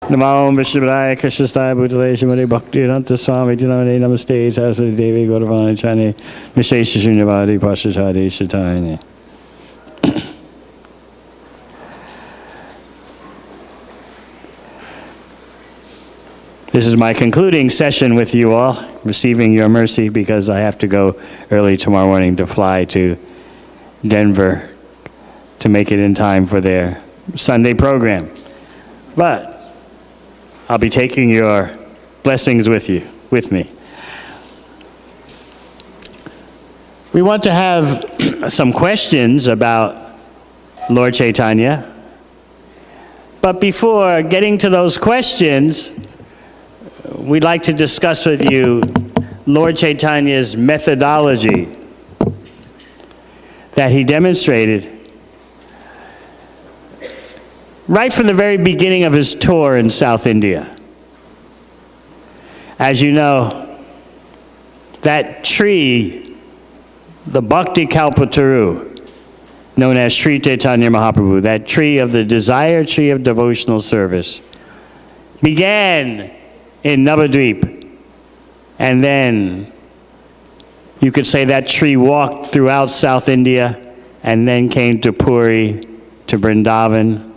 Namo Vishnupadaya Krishnastaya Bhutale Shrimati Bhaktivedanta Swami Dinamane Namaste Saraswati Devi Gauravani Chani Vishesha Shunyavadi Pashachadi Shatayani. This is my concluding session with you all, receiving your mercy because I have to go early tomorrow morning to fly to Denver to make it in time for their Sunday program. But I'll be taking your blessings with me. We want to have some questions about Lord Chaitanya. But before getting to those questions, we'd like to discuss with you Lord Chaitanya's methodology that he demonstrated right from the very beginning of his tour in South India. As you know, that tree, the Bhakti Kalpataru, known as Sri Chaitanya Mahaprabhu, that tree of the desire tree of devotional service, began in Navadvip, and then you could say that tree walked throughout South India and then came to Puri, to Vrindavan.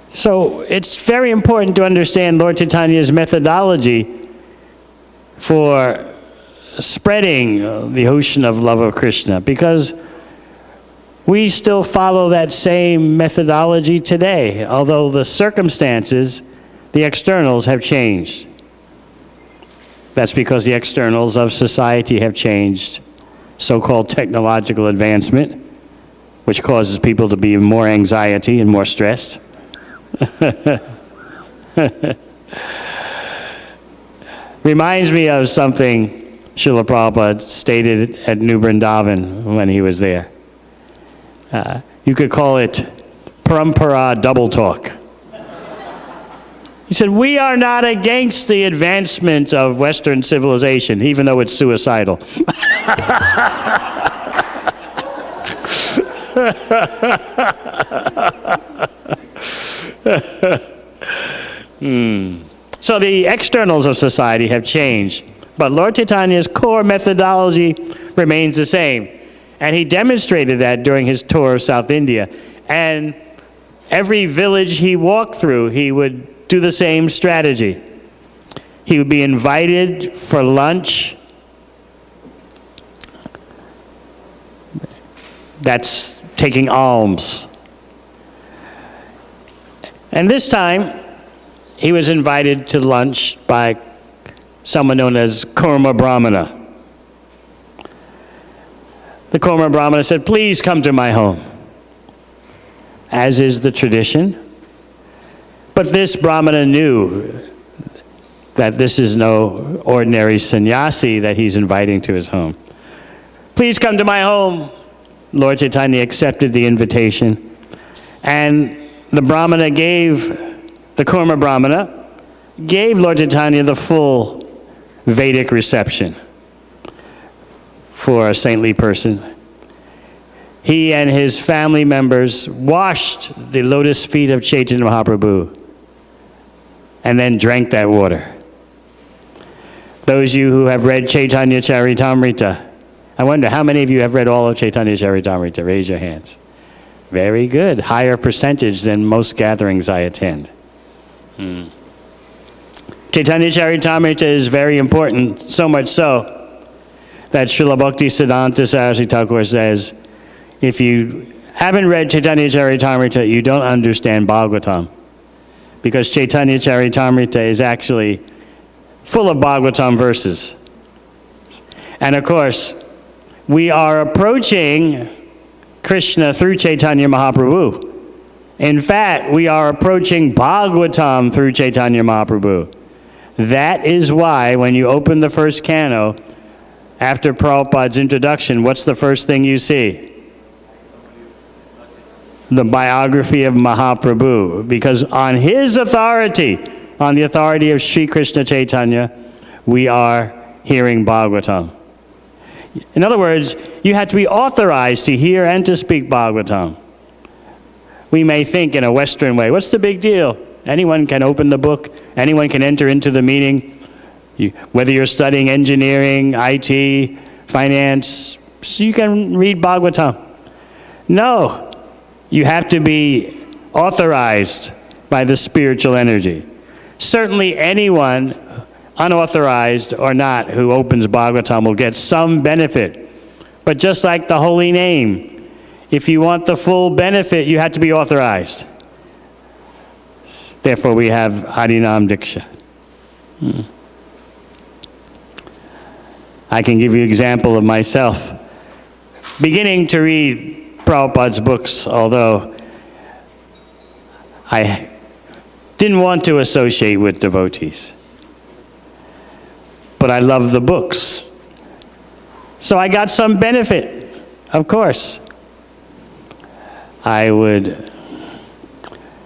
So it's very important to understand Lord Chaitanya's methodology for spreading the ocean of love of Krishna, because we still follow that same methodology today, although the circumstances, the externals have changed. That's because the externals of society have changed. So-called technological advancement, which causes people to be more anxiety and more stressed. Reminds me of something Srila Prabhupada stated at New Vrindavan when he was there. You could call it parampara double talk. He said, we are not against the advancement of Western civilization, even though it's suicidal. So the externals of society have changed, but Lord Chaitanya's core methodology remains the same. And he demonstrated that during his tour of South India. And every village he walked through, he would do the same strategy. He would be invited for lunch. That's taking alms. And this time, he was invited to lunch by someone known as Kurma Brahmana. The Kurma Brahmana said, please come to my home, as is the tradition. But this Brahmana knew that this is no ordinary sannyasi that he's inviting to his home. Please come to my home. Lord Chaitanya accepted the invitation, and the Brahmana the Kurma Brahmana gave Lord Chaitanya the full Vedic reception for a saintly person. He and his family members washed the lotus feet of Chaitanya Mahaprabhu and then drank that water. Those of you who have read Chaitanya Charitamrita, I wonder how many of you have read all of Chaitanya Charitamrita? Raise your hands. Very good. Higher percentage than most gatherings I attend. Chaitanya Charitamrita is very important, so much so that Srila Bhakti Siddhanta Saraswati Thakur says, if you haven't read Chaitanya Charitamrita, you don't understand Bhagavatam. Because Chaitanya Charitamrita is actually full of Bhagavatam verses. And of course, we are approaching Krishna through Chaitanya Mahaprabhu. In fact, we are approaching Bhagavatam through Chaitanya Mahaprabhu. That is why when you open the first canto, after Prabhupada's introduction, what's the first thing you see? The biography of Mahaprabhu. Because on his authority, on the authority of Sri Krishna Chaitanya, we are hearing Bhagavatam. In other words, you have to be authorized to hear and to speak Bhagavatam. We may think in a Western way, what's the big deal? Anyone can open the book. Anyone can enter into the meeting. Whether you're studying engineering, IT, finance, so you can read Bhagavatam. No, you have to be authorized by the spiritual energy. Certainly anyone, unauthorized or not, who opens Bhagavatam will get some benefit. But just like the holy name, if you want the full benefit, you have to be authorized. Therefore, we have Harinam Diksha. I can give you an example of myself. Beginning to read Prabhupada's books, although I didn't want to associate with devotees. But I love the books. So I got some benefit, of course. I would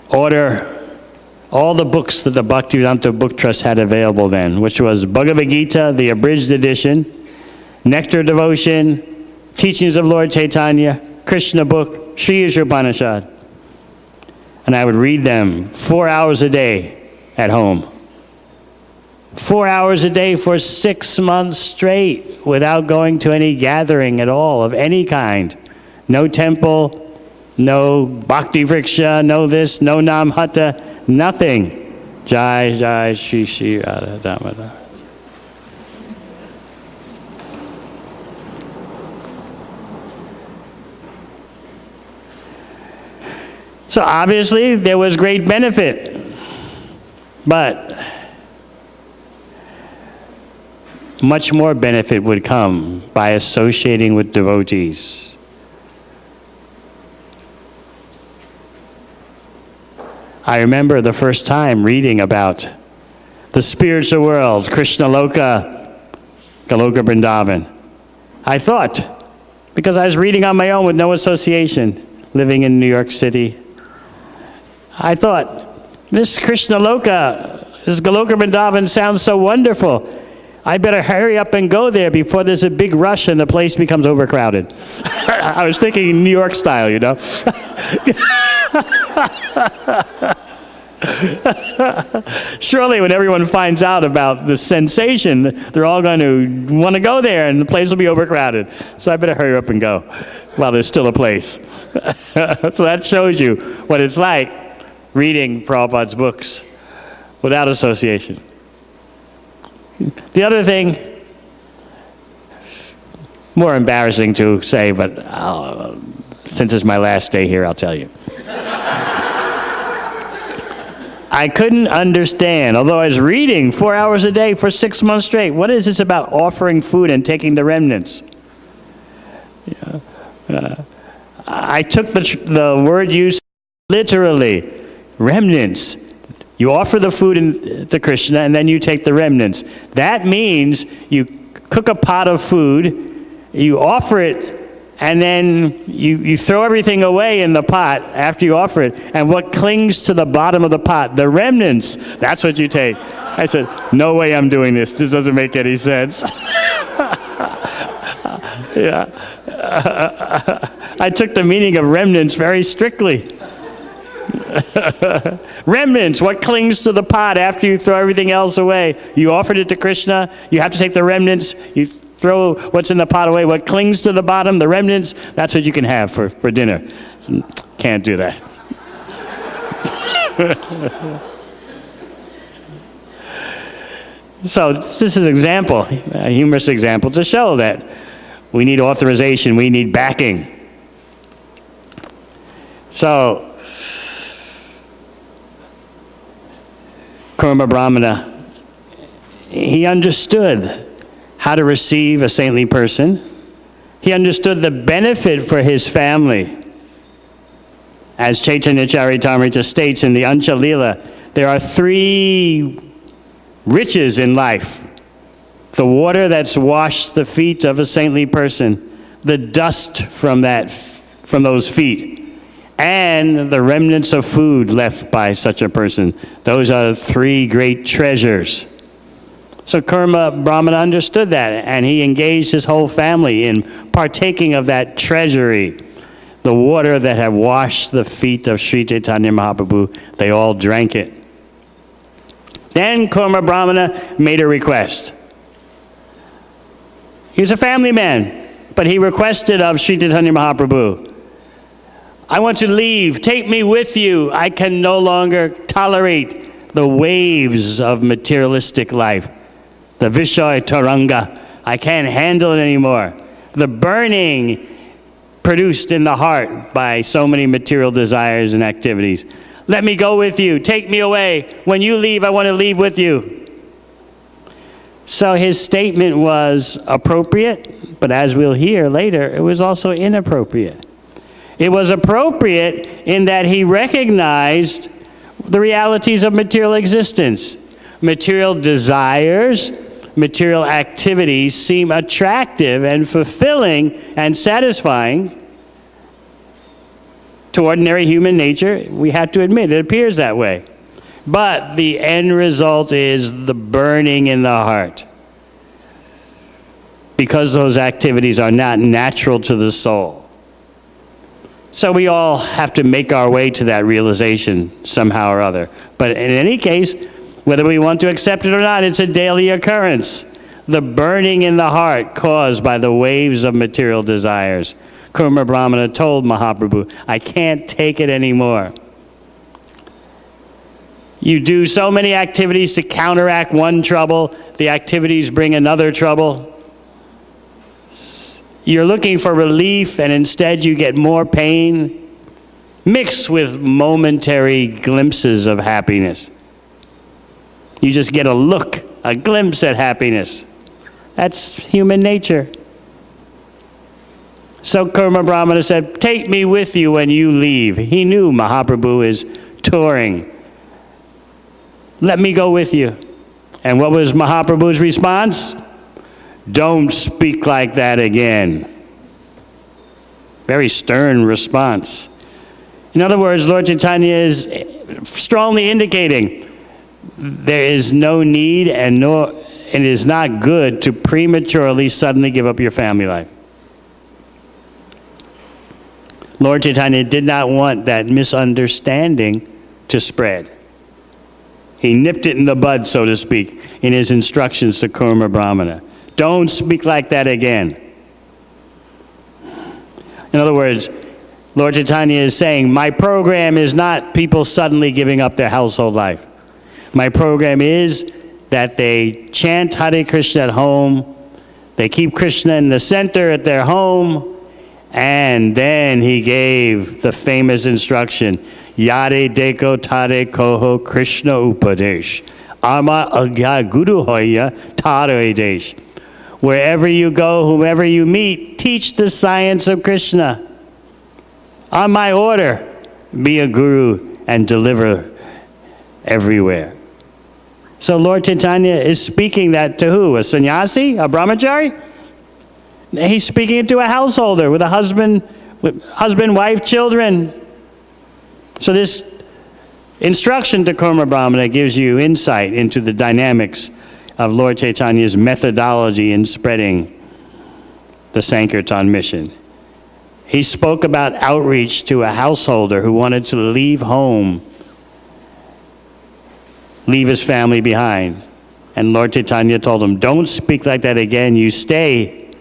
order all the books that the Bhaktivedanta Book Trust had available then, which was Bhagavad Gita, the abridged edition, Nectar Devotion, Teachings of Lord Chaitanya, Krishna book, Sri Upanishad. And I would read them 4 hours a day at home. 4 hours a day for 6 months straight without going to any gathering at all of any kind. No temple, no bhakti vriksha, no this, no namhata, nothing. Jai, Jai, Shri, Shri, Radha, Damodar. So obviously there was great benefit, but much more benefit would come by associating with devotees. I remember the first time reading about the spiritual world, Krishna Loka, Goloka Vrindavan. I thought, because I was reading on my own with no association, living in New York City, I thought, this Krishna Loka, this Goloka Vrindavan sounds so wonderful. I better hurry up and go there before there's a big rush and the place becomes overcrowded. I was thinking New York style, you know. Surely when everyone finds out about the sensation, they're all going to want to go there and the place will be overcrowded. So I better hurry up and go while there's still a place. So that shows you what it's like reading Prabhupada's books without association. The other thing, more embarrassing to say, but since it's my last day here, I'll tell you. I couldn't understand, although I was reading 4 hours a day for 6 months straight, what is this about offering food and taking the remnants? I took the word use literally, remnants. You offer the food to Krishna and then you take the remnants. That means you cook a pot of food, you offer it, and then you throw everything away in the pot after you offer it, and what clings to the bottom of the pot, the remnants, that's what you take. I said, no way I'm doing this. This doesn't make any sense. Yeah. I took the meaning of remnants very strictly. Remnants, what clings to the pot after you throw everything else away. You offered it to Krishna, you have to take the remnants, you throw what's in the pot away. What clings to the bottom, the remnants, that's what you can have for dinner. Can't do that. So this is an example, a humorous example, to show that we need authorization, we need backing. So, Kurma Brahmana, he understood how to receive a saintly person. He understood the benefit for his family. As Chaitanya Charitamrita states in the Ancha Lila, there are 3 riches in life. The water that's washed the feet of a saintly person, the dust from those feet, and the remnants of food left by such a person. Those are 3 great treasures. So Kurma Brahmana understood that, and he engaged his whole family in partaking of that treasury. The water that had washed the feet of Sri Chaitanya Mahaprabhu, they all drank it. Then Kurma Brahmana made a request. He was a family man, but he requested of Sri Chaitanya Mahaprabhu, I want to leave, take me with you. I can no longer tolerate the waves of materialistic life. The Vishaya Taranga, I can't handle it anymore. The burning produced in the heart by so many material desires and activities. Let me go with you, take me away. When you leave, I want to leave with you. So his statement was appropriate, but as we'll hear later, it was also inappropriate. It was appropriate in that he recognized the realities of material existence. Material desires, material activities seem attractive and fulfilling and satisfying to ordinary human nature. We have to admit it appears that way. But the end result is the burning in the heart, because those activities are not natural to the soul. So we all have to make our way to that realization somehow or other. But in any case, whether we want to accept it or not, it's a daily occurrence. The burning in the heart caused by the waves of material desires. Kurma Brahmana told Mahaprabhu, I can't take it anymore. You do so many activities to counteract one trouble, the activities bring another trouble. You're looking for relief, and instead you get more pain, mixed with momentary glimpses of happiness. You just get a look, a glimpse at happiness. That's human nature. So Kurma Brahmana said, take me with you when you leave. He knew Mahaprabhu is touring. Let me go with you. And what was Mahaprabhu's response? Don't speak like that again. Very stern response. In other words, Lord Chaitanya is strongly indicating there is no need and it is not good to prematurely suddenly give up your family life. Lord Chaitanya did not want that misunderstanding to spread. He nipped it in the bud, so to speak, in his instructions to Kurma Brahmana. Don't speak like that again. In other words, Lord Chaitanya is saying, my program is not people suddenly giving up their household life. My program is that they chant Hare Krishna at home, they keep Krishna in the center at their home, and then he gave the famous instruction, Yare deko tare koho Krishna upadesh, ama agya guru hoya tare desh. Wherever you go, whomever you meet, teach the science of Krishna. On my order, be a guru and deliver everywhere. So Lord Chaitanya is speaking that to who? A sannyasi? A brahmachari? He's speaking it to a householder with a husband, wife, children. So this instruction to Kurma Brahmana gives you insight into the dynamics of Lord Chaitanya's methodology in spreading the Sankirtan mission. He spoke about outreach to a householder who wanted to leave home, leave his family behind. And Lord Chaitanya told him, don't speak like that again, you stay.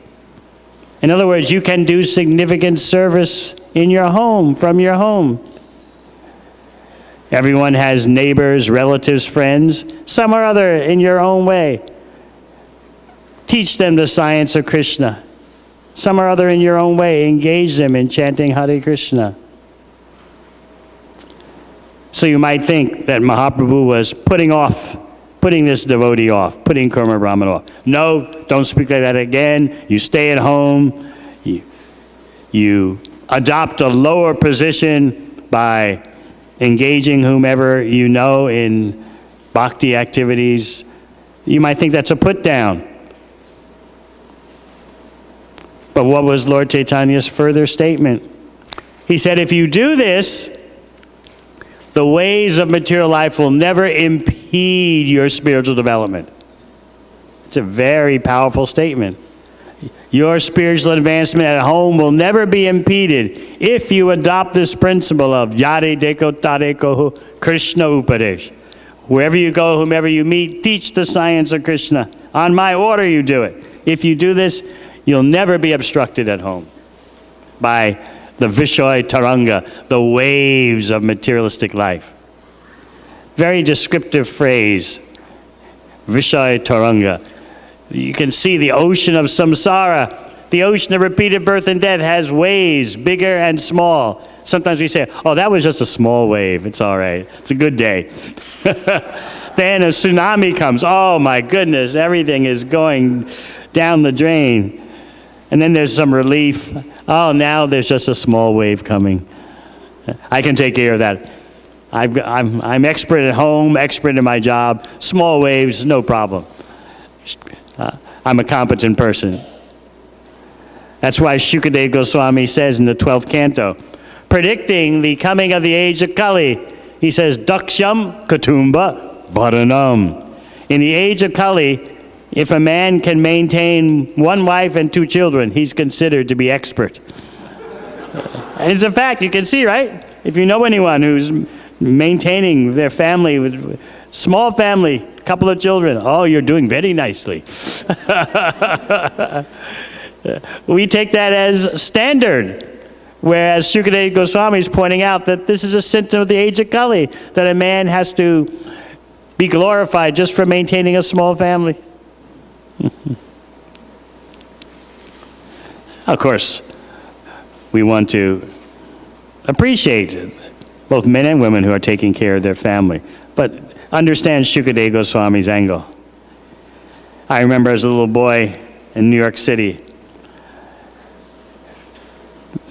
In other words, you can do significant service in your home, from your home. Everyone has neighbors, relatives, friends, some or other in your own way. Teach them the science of Krishna. Some or other in your own way. Engage them in chanting Hare Krishna. So you might think that Mahaprabhu was putting this devotee off, putting Kurma Brahmana off. No, don't speak like that again. You stay at home. You adopt a lower position by engaging whomever you know in bhakti activities. You might think that's a put down. But what was Lord Chaitanya's further statement? He said, if you do this, the ways of material life will never impede your spiritual development. It's a very powerful statement. Your spiritual advancement at home will never be impeded if you adopt this principle of Yare Deko Tare Kohu Krishna Upadesh. Wherever you go, whomever you meet, teach the science of Krishna. On my order you do it. If you do this, you'll never be obstructed at home by the Vishoy Taranga, the waves of materialistic life. Very descriptive phrase, Vishoy Taranga. You can see the ocean of samsara, the ocean of repeated birth and death has waves, bigger and small. Sometimes we say, oh, that was just a small wave. It's all right. It's a good day. Then a tsunami comes. Oh, my goodness. Everything is going down the drain. And then there's some relief. Oh, now there's just a small wave coming. I can take care of that. I'm expert at home, expert in my job. Small waves, no problem. I'm a competent person. That's why Shukadeva Goswami says in the 12th canto, predicting the coming of the age of Kali, he says, Daksham Katumba Bharanam. In the age of Kali, if a man can maintain one wife and 2 children, he's considered to be expert. And it's a fact, you can see, right? If you know anyone who's maintaining their family, with small family, couple of children, oh, you're doing very nicely. We take that as standard. Whereas Shukadeva Goswami is pointing out that this is a symptom of the age of Kali, that a man has to be glorified just for maintaining a small family. Of course, we want to appreciate both men and women who are taking care of their family, but understand Shukadeva Goswami's angle. I remember as a little boy in New York City,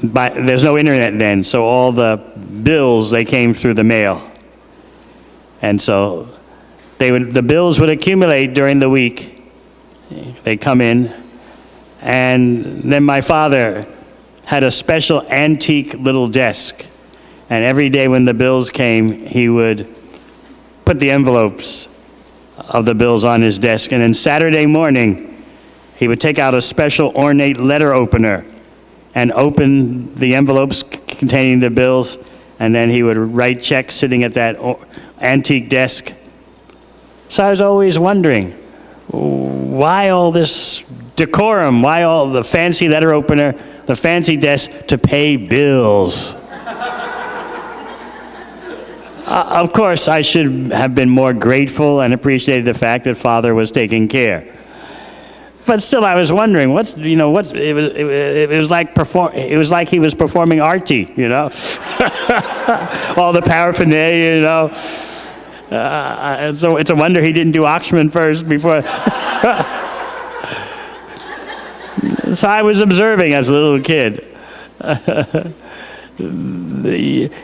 there's no internet then, so all the bills, they came through the mail. And so the bills would accumulate during the week. They'd come in, and then my father had a special antique little desk. And every day when the bills came, he would put the envelopes of the bills on his desk. And then Saturday morning, he would take out a special ornate letter opener and open the envelopes containing the bills, and then he would write checks sitting at that antique desk. So I was always wondering, why all this decorum? Why all the fancy letter opener, the fancy desk to pay bills? Of course, I should have been more grateful and appreciated the fact that Father was taking care. But still, I was wondering, it was like he was performing arty, all the paraphernalia, and so it's a wonder he didn't do Akshman first before. So I was observing as a little kid.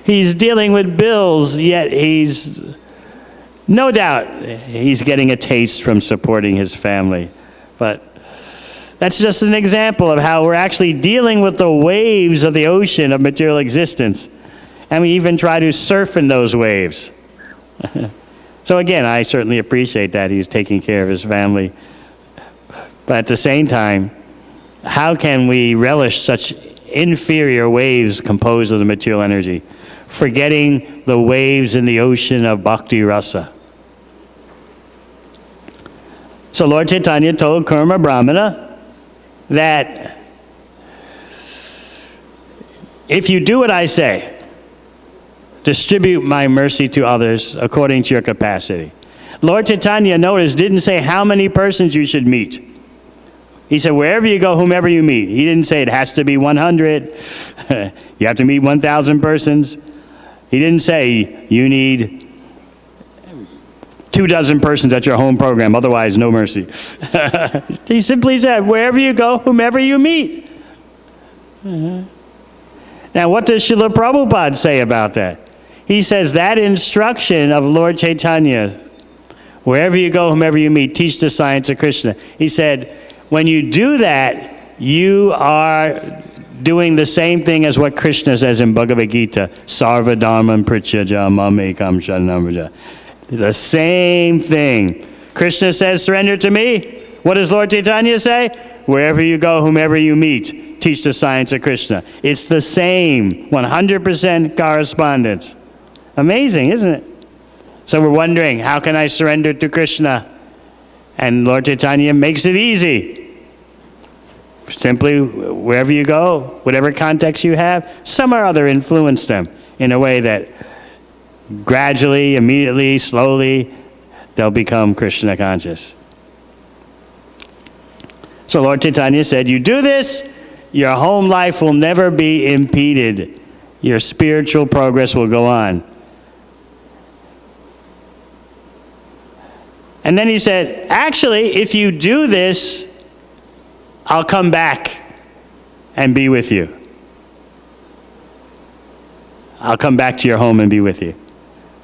He's dealing with bills, yet no doubt he's getting a taste from supporting his family. But that's just an example of how we're actually dealing with the waves of the ocean of material existence. And we even try to surf in those waves. So again, I certainly appreciate that he's taking care of his family. But at the same time, how can we relish such inferior waves composed of the material energy, forgetting the waves in the ocean of bhakti rasa? So Lord Chaitanya told Kurma Brahmana that if you do what I say, distribute my mercy to others according to your capacity. Lord Chaitanya, notice, didn't say how many persons you should meet. He said, wherever you go, whomever you meet. He didn't say it has to be 100. You have to meet 1,000 persons. He didn't say you need 24 persons at your home program, otherwise no mercy. He simply said, wherever you go, whomever you meet. Now, what does Srila Prabhupada say about that? He says that instruction of Lord Chaitanya, wherever you go, whomever you meet, teach the science of Krishna. He said, when you do that, you are doing the same thing as what Krishna says in Bhagavad Gita, Sarva Dharman Prityaja Mam Ekam Sharanam Vraja. The same thing. Krishna says, surrender to me. What does Lord Chaitanya say? Wherever you go, whomever you meet, teach the science of Krishna. It's the same, 100% correspondence. Amazing, isn't it? So we're wondering, how can I surrender to Krishna? And Lord Chaitanya makes it easy. Simply, wherever you go, whatever context you have, some or other influence them in a way that gradually, immediately, slowly, they'll become Krishna conscious. So Lord Chaitanya said, you do this, your home life will never be impeded. Your spiritual progress will go on. And then he said, actually, if you do this, I'll come back and be with you. I'll come back to your home and be with you.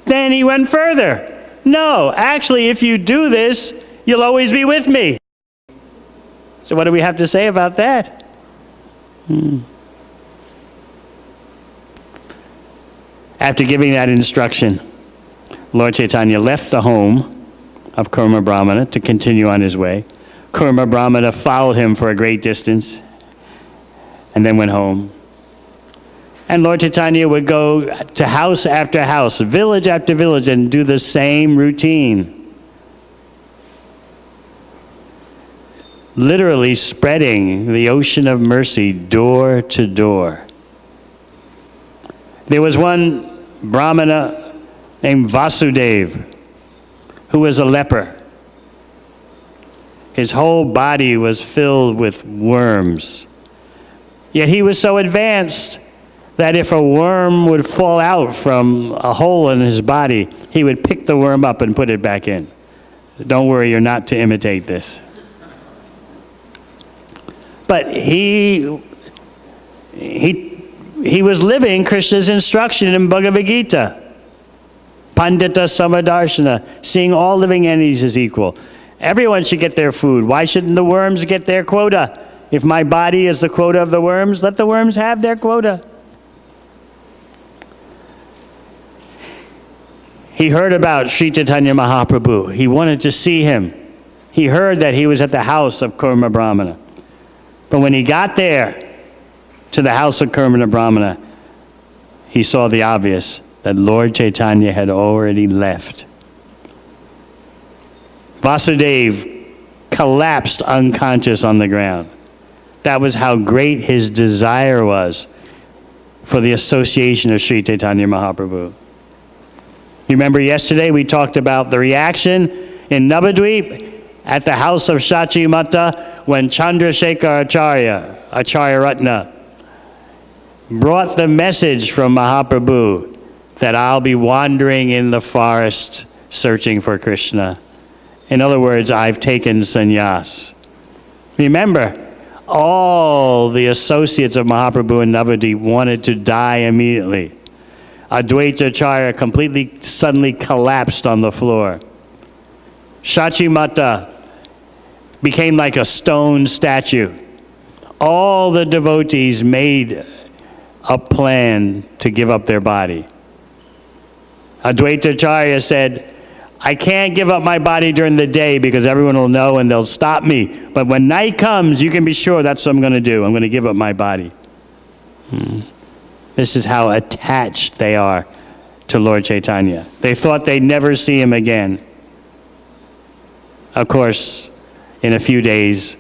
Then he went further. No, actually, if you do this, you'll always be with me. So what do we have to say about that? After giving that instruction, Lord Chaitanya left the home of Kurma Brahmana to continue on his way. Kurma Brahmana followed him for a great distance and then went home. And Lord Chaitanya would go to house after house, village after village, and do the same routine. Literally spreading the ocean of mercy door to door. There was one Brahmana named Vasudeva, who was a leper. His whole body was filled with worms. Yet he was so advanced that if a worm would fall out from a hole in his body, he would pick the worm up and put it back in. Don't worry, you're not to imitate this. But he was living Krishna's instruction in Bhagavad Gita. Pandita Samadarshana, seeing all living entities as equal. Everyone should get their food. Why shouldn't the worms get their quota? If my body is the quota of the worms, let the worms have their quota. He heard about Sri Chaitanya Mahaprabhu. He wanted to see him. He heard that he was at the house of Kurma Brahmana. But when he got there to the house of Kurma Brahmana, he saw the obvious, that Lord Chaitanya had already left. Vasudeva collapsed unconscious on the ground. That was how great his desire was for the association of Sri Chaitanya Mahaprabhu. You remember yesterday we talked about the reaction in Navadvip at the house of Shachi Mata when Chandrasekhar Acharya Ratna, brought the message from Mahaprabhu that I'll be wandering in the forest searching for Krishna. In other words, I've taken sannyas. Remember, all the associates of Mahaprabhu in Navadvip wanted to die immediately. Advaita Acharya completely, suddenly collapsed on the floor. Shachi Mata became like a stone statue. All the devotees made a plan to give up their body. Advaita Acharya said, I can't give up my body during the day because everyone will know and they'll stop me. But when night comes, you can be sure that's what I'm going to do. I'm going to give up my body. This is how attached they are to Lord Chaitanya. They thought they'd never see him again. Of course, in a few days,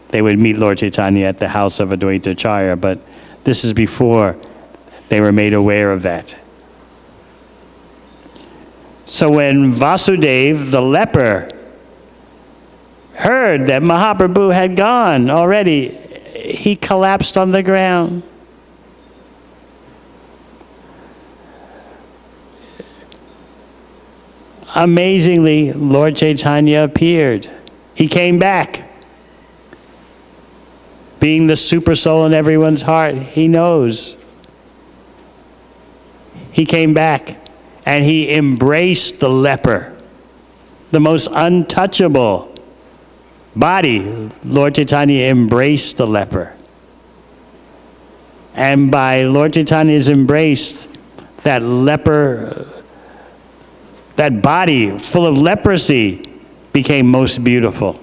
they would meet Lord Chaitanya at the house of Advaita Acharya, but this is before they were made aware of that. So when Vasudeva, the leper, heard that Mahaprabhu had gone already, he collapsed on the ground. Amazingly, Lord Chaitanya appeared. He came back. Being the super soul in everyone's heart, he knows. He came back and he embraced the leper, the most untouchable body. Lord Chaitanya embraced the leper. And by Lord Chaitanya's embrace, that leper, that body full of leprosy became most beautiful.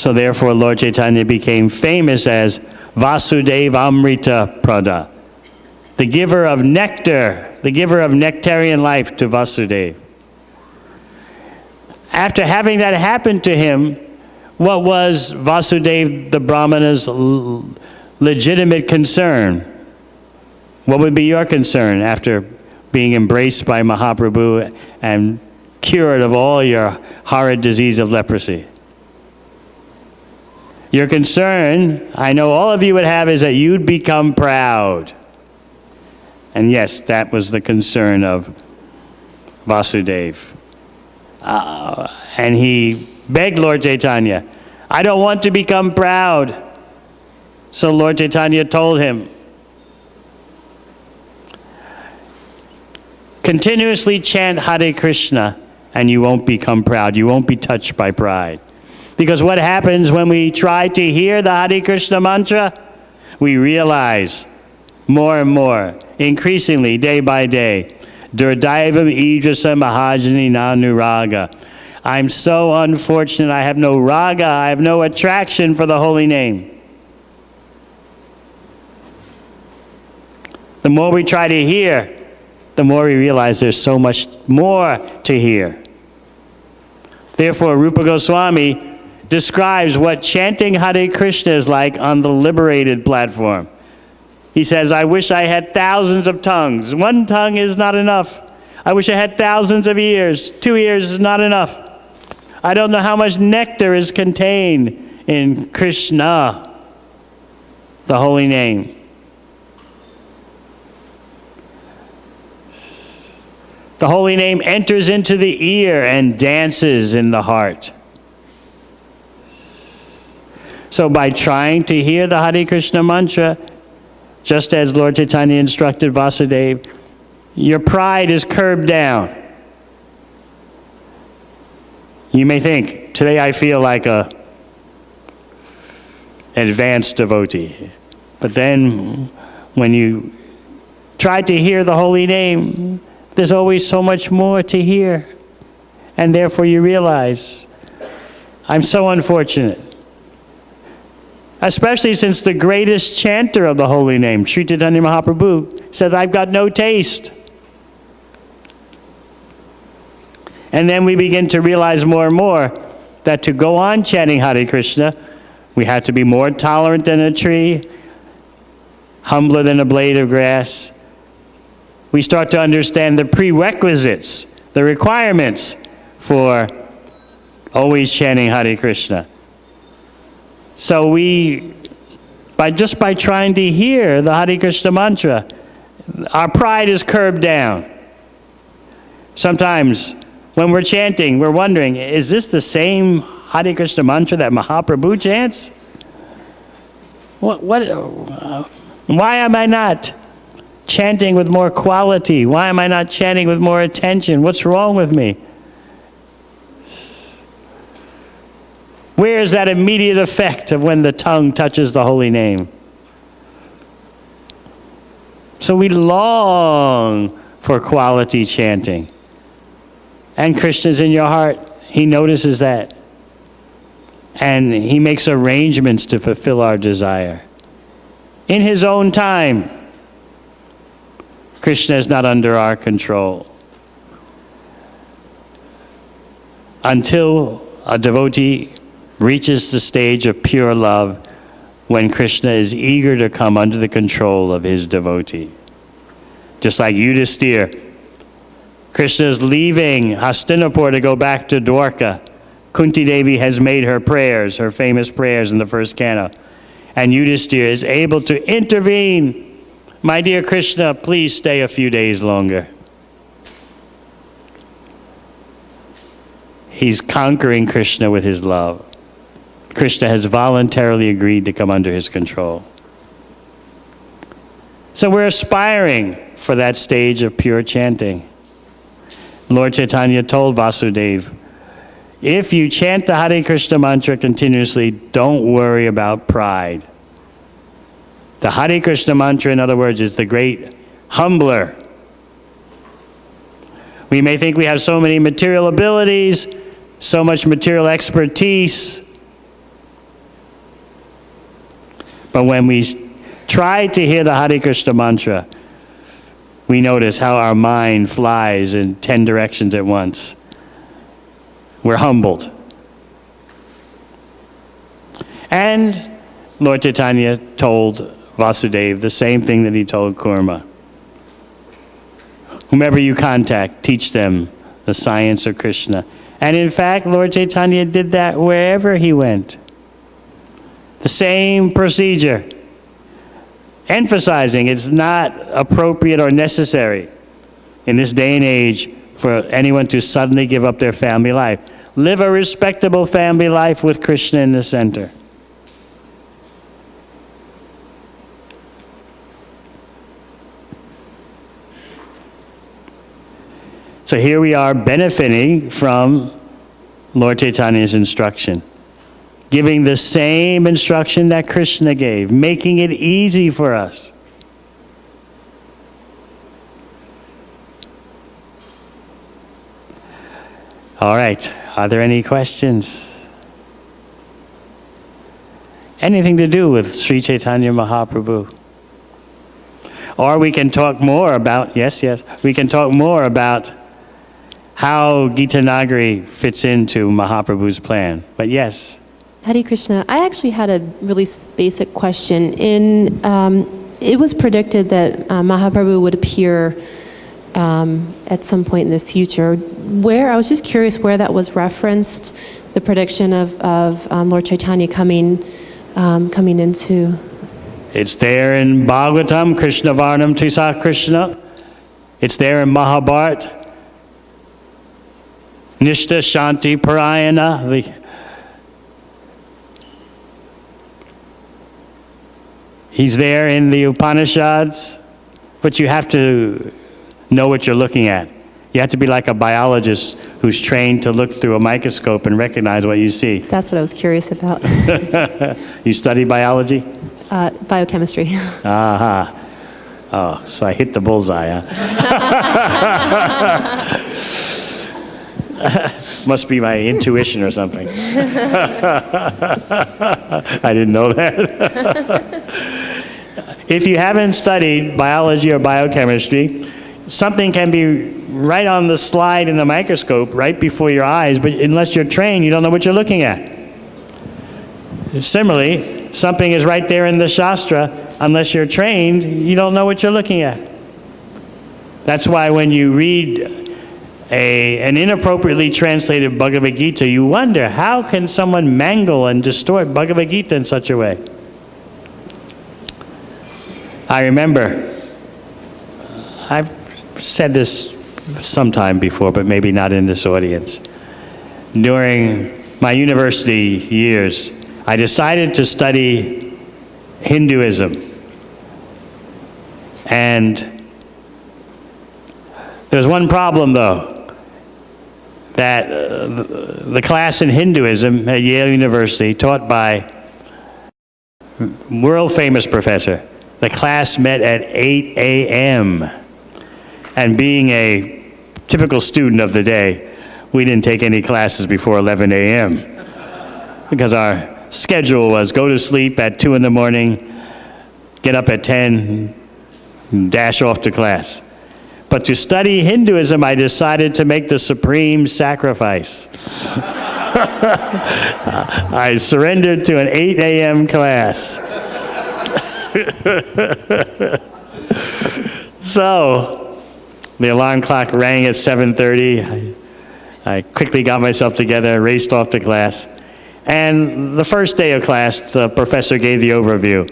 So therefore, Lord Chaitanya became famous as Vasudevamrita Prada, the giver of nectar, the giver of nectarian life to Vasudev. After having that happen to him, what was Vasudev the Brahmana's legitimate concern? What would be your concern after being embraced by Mahaprabhu and cured of all your horrid disease of leprosy? Your concern, I know all of you would have, is that you'd become proud. And yes, that was the concern of Vasudev. And he begged Lord Chaitanya, I don't want to become proud. So Lord Chaitanya told him, continuously chant Hare Krishna and you won't become proud. You won't be touched by pride. Because what happens when we try to hear the Hare Krishna mantra? We realize more and more, increasingly, day by day, Durdaivam Idrasa Mahajani Nanuraga. I'm so unfortunate. I have no raga. I have no attraction for the holy name. The more we try to hear, the more we realize there's so much more to hear. Therefore, Rupa Goswami describes what chanting Hare Krishna is like on the liberated platform. He says, I wish I had thousands of tongues. One tongue is not enough. I wish I had thousands of ears. 2 ears is not enough. I don't know how much nectar is contained in Krishna, the holy name. The holy name enters into the ear and dances in the heart. So by trying to hear the Hare Krishna mantra, just as Lord Chaitanya instructed Vasudeva, your pride is curbed down. You may think, today I feel like an advanced devotee. But then when you try to hear the holy name, there's always so much more to hear. And therefore you realize, I'm so unfortunate. Especially since the greatest chanter of the holy name, Sri Chaitanya Mahaprabhu, says, I've got no taste. And then we begin to realize more and more that to go on chanting Hare Krishna, we have to be more tolerant than a tree, humbler than a blade of grass. We start to understand the prerequisites, the requirements for always chanting Hare Krishna. So by trying to hear the Hare Krishna mantra, our pride is curbed down. Sometimes when we're chanting, we're wondering, is this the same Hare Krishna mantra that Mahaprabhu chants? Why am I not chanting with more quality? Why am I not chanting with more attention? What's wrong with me? Where is that immediate effect of when the tongue touches the holy name? So we long for quality chanting. And Krishna's in your heart. He notices that. And he makes arrangements to fulfill our desire. In his own time. Krishna is not under our control. Until a devotee reaches the stage of pure love, when Krishna is eager to come under the control of his devotee. Just like Yudhisthira. Krishna is leaving Hastinapur to go back to Dwarka. Kunti Devi has made her prayers, her famous prayers in the first canto. And Yudhisthira is able to intervene. My dear Krishna, please stay a few days longer. He's conquering Krishna with his love. Krishna has voluntarily agreed to come under his control. So we're aspiring for that stage of pure chanting. Lord Chaitanya told Vasudeva, if you chant the Hare Krishna mantra continuously, don't worry about pride. The Hare Krishna mantra, in other words, is the great humbler. We may think we have so many material abilities, so much material expertise, But when we try to hear the Hare Krishna mantra, we notice how our mind flies in 10 directions at once. We're humbled. And Lord Chaitanya told Vasudeva the same thing that he told Kurma. Whomever you contact, teach them the science of Krishna. And in fact, Lord Chaitanya did that wherever he went. The same procedure, emphasizing it's not appropriate or necessary in this day and age for anyone to suddenly give up their family life. Live a respectable family life with Krishna in the center. So here we are benefiting from Lord Chaitanya's instruction, giving the same instruction that Krishna gave, making it easy for us. All right, are there any questions? Anything to do with Sri Chaitanya Mahaprabhu? Or we can talk more about, we can talk more about how Gita Nagari fits into Mahaprabhu's plan. But yes. Hare Krishna. I actually had a really basic question. It was predicted that Mahaprabhu would appear at some point in the future. I was just curious where that was referenced, the prediction of Lord Chaitanya coming into. It's there in Bhagavatam, Krishna Varnam Tisa Krishna. It's there in Mahabharata. Nishta Shanti Parayana. He's there in the Upanishads, but you have to know what you're looking at. You have to be like a biologist who's trained to look through a microscope and recognize what you see. That's what I was curious about. You study biology? Biochemistry. Aha. Oh, so I hit the bullseye, huh? Must be my intuition or something. I didn't know that. If you haven't studied biology or biochemistry, something can be right on the slide in the microscope right before your eyes, but unless you're trained, you don't know what you're looking at. Similarly, something is right there in the Shastra. Unless you're trained, you don't know what you're looking at. That's why when you read an inappropriately translated Bhagavad Gita, you wonder, how can someone mangle and distort Bhagavad Gita in such a way? I remember, I've said this sometime before, but maybe not in this audience. During my university years, I decided to study Hinduism. And there's one problem, though, that the class in Hinduism at Yale University, taught by world-famous professor, the class met at 8 a.m. And being a typical student of the day, we didn't take any classes before 11 a.m. because our schedule was go to sleep at 2 in the morning, get up at 10, dash off to class. But to study Hinduism, I decided to make the supreme sacrifice. I surrendered to an 8 a.m. class. So, the alarm clock rang at 7:30. I quickly got myself together, raced off to class. And the first day of class, the professor gave the overview.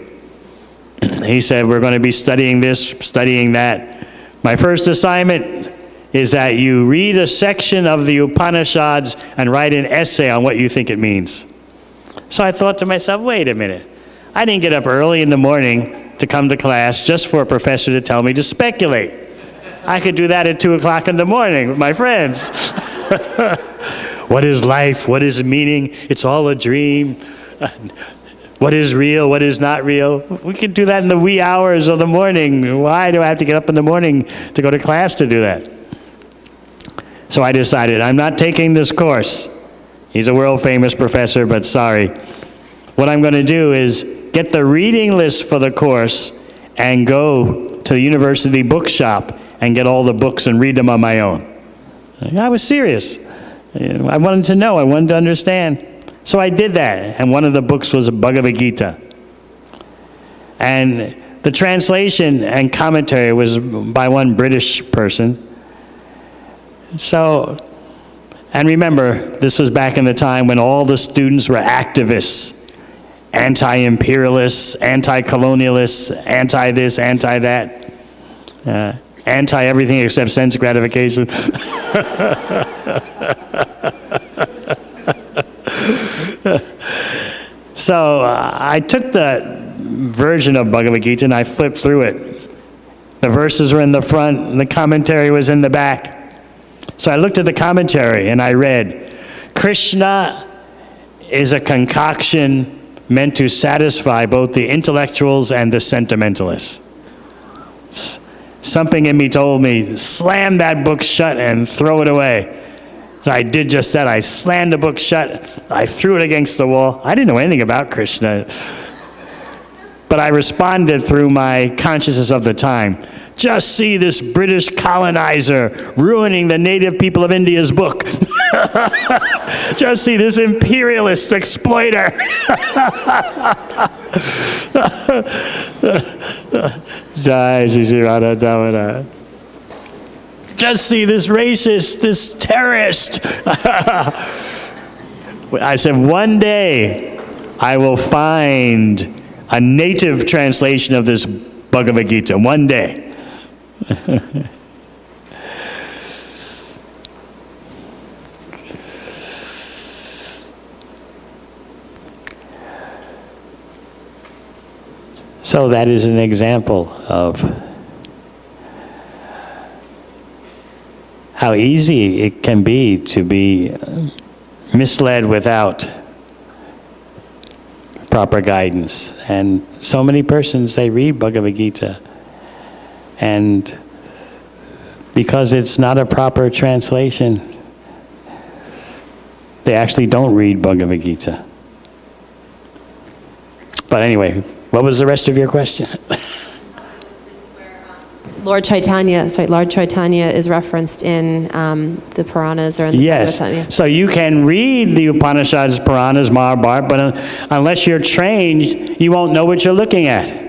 He said, we're going to be studying this, studying that. My first assignment is that you read a section of the Upanishads and write an essay on what you think it means. So I thought to myself, wait a minute. I didn't get up early in the morning to come to class just for a professor to tell me to speculate. I could do that at 2 o'clock in the morning with my friends. What is life? What is meaning? It's all a dream. What is real? What is not real? We could do that in the wee hours of the morning. Why do I have to get up in the morning to go to class to do that? So I decided, I'm not taking this course. He's a world-famous professor, but sorry. What I'm going to do is get the reading list for the course and go to the university bookshop and get all the books and read them on my own. I was serious. I wanted to know, I wanted to understand. So I did that, and one of the books was Bhagavad Gita. And the translation and commentary was by one British person. So, and remember, this was back in the time when all the students were activists, anti-imperialists, anti-colonialists, anti-this, anti-that, anti-everything except sense gratification. So I took the version of Bhagavad Gita and I flipped through it. The verses were in the front and the commentary was in the back. So I looked at the commentary and I read, Krishna is a concoction meant to satisfy both the intellectuals and the sentimentalists. Something in me told me, slam that book shut and throw it away. So I did just that. I slammed the book shut. I threw it against the wall. I didn't know anything about Krishna. But I responded through my consciousness of the time. Just see this British colonizer ruining the native people of India's book. Just see this imperialist exploiter. Jai Shri Shri Radha Damodar. Just see this racist, this terrorist. I said, one day I will find a native translation of this Bhagavad Gita. One day. So that is an example of how easy it can be to be misled without proper guidance. And so many persons, they read Bhagavad Gita, and because it's not a proper translation, they actually don't read Bhagavad Gita. But anyway, what was the rest of your question? Lord Chaitanya is referenced in the Puranas or in the Yes. Bhagavad Gita. So you can read the Upanishads, Puranas, Mahabharata, but unless you're trained, you won't know what you're looking at.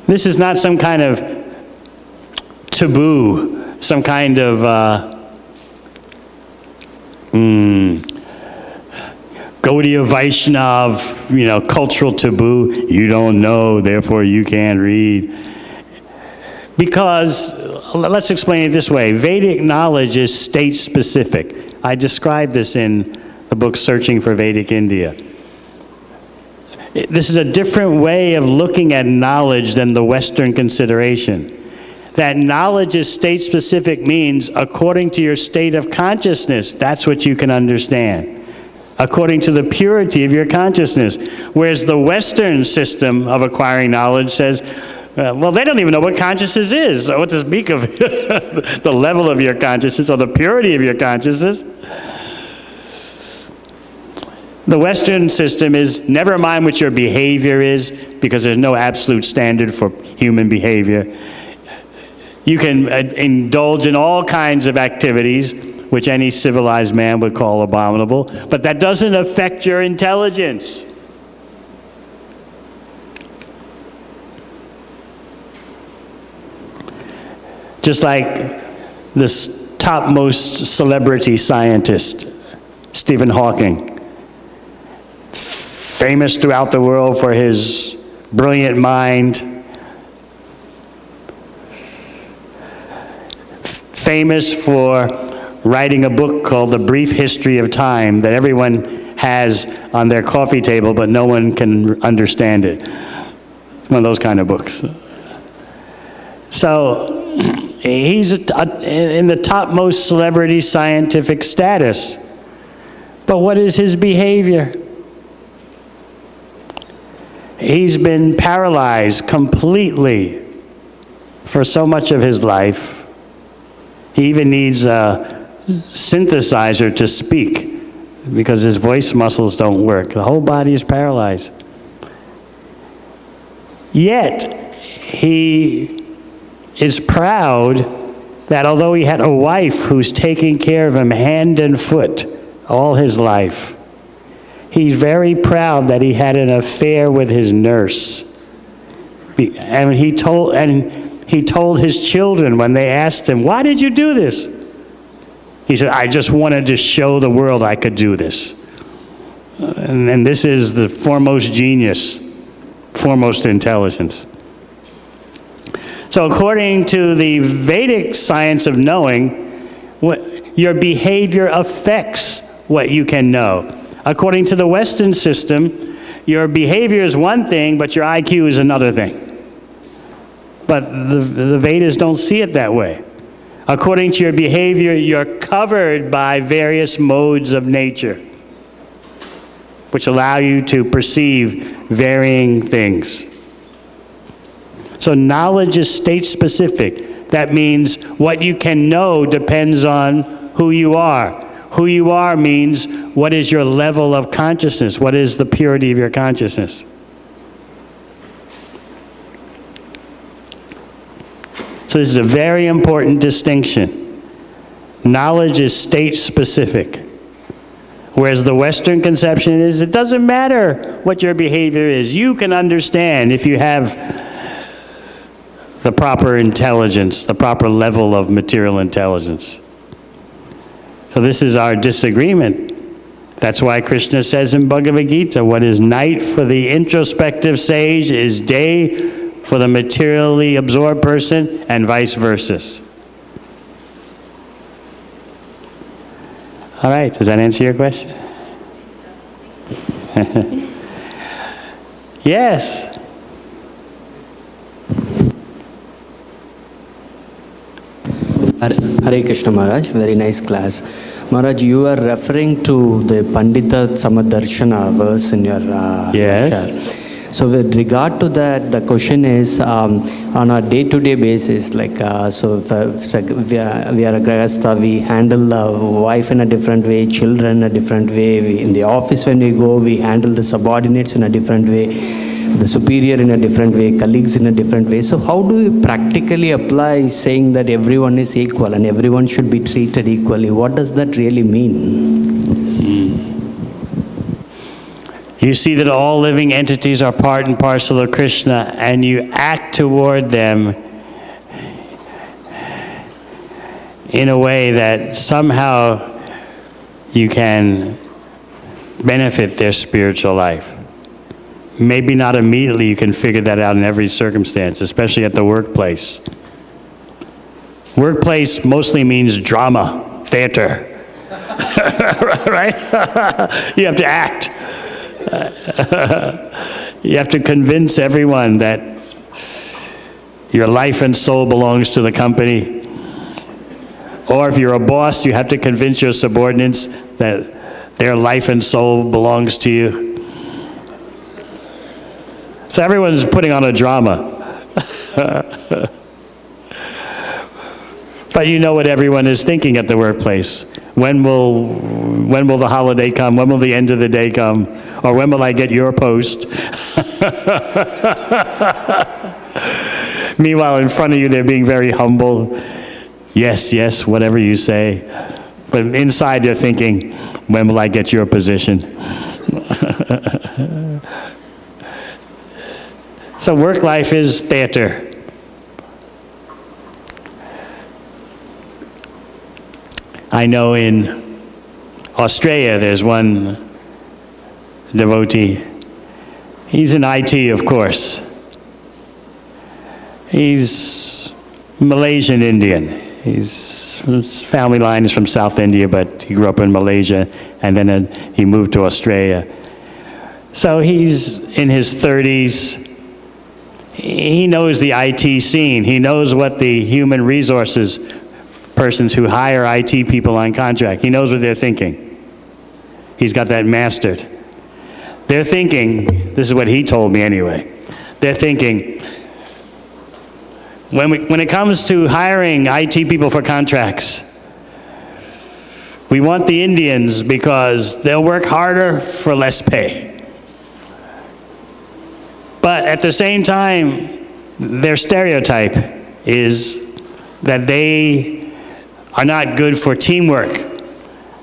This is not some kind of taboo, some kind of Gaudiya Vaishnav, cultural taboo. You don't know, therefore you can't read. Because, let's explain it this way, Vedic knowledge is state-specific. I described this in the book Searching for Vedic India. This is a different way of looking at knowledge than the Western consideration. That knowledge is state-specific means according to your state of consciousness, that's what you can understand. According to the purity of your consciousness. Whereas the Western system of acquiring knowledge says, well, they don't even know what consciousness is. So what to speak of the level of your consciousness or the purity of your consciousness? The Western system is never mind what your behavior is, because there's no absolute standard for human behavior. You can indulge in all kinds of activities, which any civilized man would call abominable, but that doesn't affect your intelligence. Just like this topmost celebrity scientist, Stephen Hawking, famous throughout the world for his brilliant mind, famous for writing a book called The Brief History of Time that everyone has on their coffee table, but no one can understand it. One of those kind of books. So he's in the topmost celebrity scientific status. But what is his behavior? He's been paralyzed completely for so much of his life. He even needs a synthesizer to speak because his voice muscles don't work. The whole body is paralyzed. Yet, he is proud that although he had a wife who's taking care of him hand and foot all his life, he's very proud that he had an affair with his nurse. And he told his children when they asked him, "Why did you do this?" He said, "I just wanted to show the world I could do this." And this is the foremost genius, foremost intelligence. So according to the Vedic science of knowing, your behavior affects what you can know. According to the Western system, your behavior is one thing, but your IQ is another thing. But the Vedas don't see it that way. According to your behavior, you're covered by various modes of nature, which allow you to perceive varying things. So knowledge is state-specific. That means what you can know depends on who you are. Who you are means what is your level of consciousness? What is the purity of your consciousness? So this is a very important distinction. Knowledge is state-specific. Whereas the Western conception is, it doesn't matter what your behavior is. You can understand if you have the proper intelligence, the proper level of material intelligence. So this is our disagreement. That's why Krishna says in Bhagavad Gita, what is night for the introspective sage is day for the materially absorbed person, and vice versa. All right, does that answer your question? Yes. Hare Krishna Maharaj, very nice class. Maharaj, you are referring to the Pandita Samadarshana verse in your Yes. lecture. So with regard to that, the question is, on a day-to-day basis, like, so if we are a grahastha, we handle wife in a different way, children in a different way. In the office when we go, we handle the subordinates in a different way, the superior in a different way, colleagues in a different way. So how do you practically apply saying that everyone is equal and everyone should be treated equally? What does that really mean? You see that all living entities are part and parcel of Krishna, and you act toward them in a way that somehow you can benefit their spiritual life. Maybe not immediately you can figure that out in every circumstance, especially at the workplace. Workplace mostly means drama, theater, right? You have to act. You have to convince everyone that your life and soul belongs to the company. Or if you're a boss, you have to convince your subordinates that their life and soul belongs to you. So everyone's putting on a drama. But you know what everyone is thinking at the workplace. When will the holiday come? When will the end of the day come? Or when will I get your post? Meanwhile, in front of you, they're being very humble. Yes, yes, whatever you say. But inside, they're thinking, when will I get your position? So work life is theater. I know in Australia, there's one devotee. He's in IT, of course. He's Malaysian Indian. His family line is from South India, but he grew up in Malaysia, and then he moved to Australia. So he's in his 30s. He knows the IT scene. He knows what the human resources persons who hire IT people on contract, he knows what they're thinking. He's got that mastered. They're thinking, this is what he told me anyway, they're thinking, when it comes to hiring IT people for contracts, we want the Indians because they'll work harder for less pay. But at the same time, their stereotype is that they are not good for teamwork.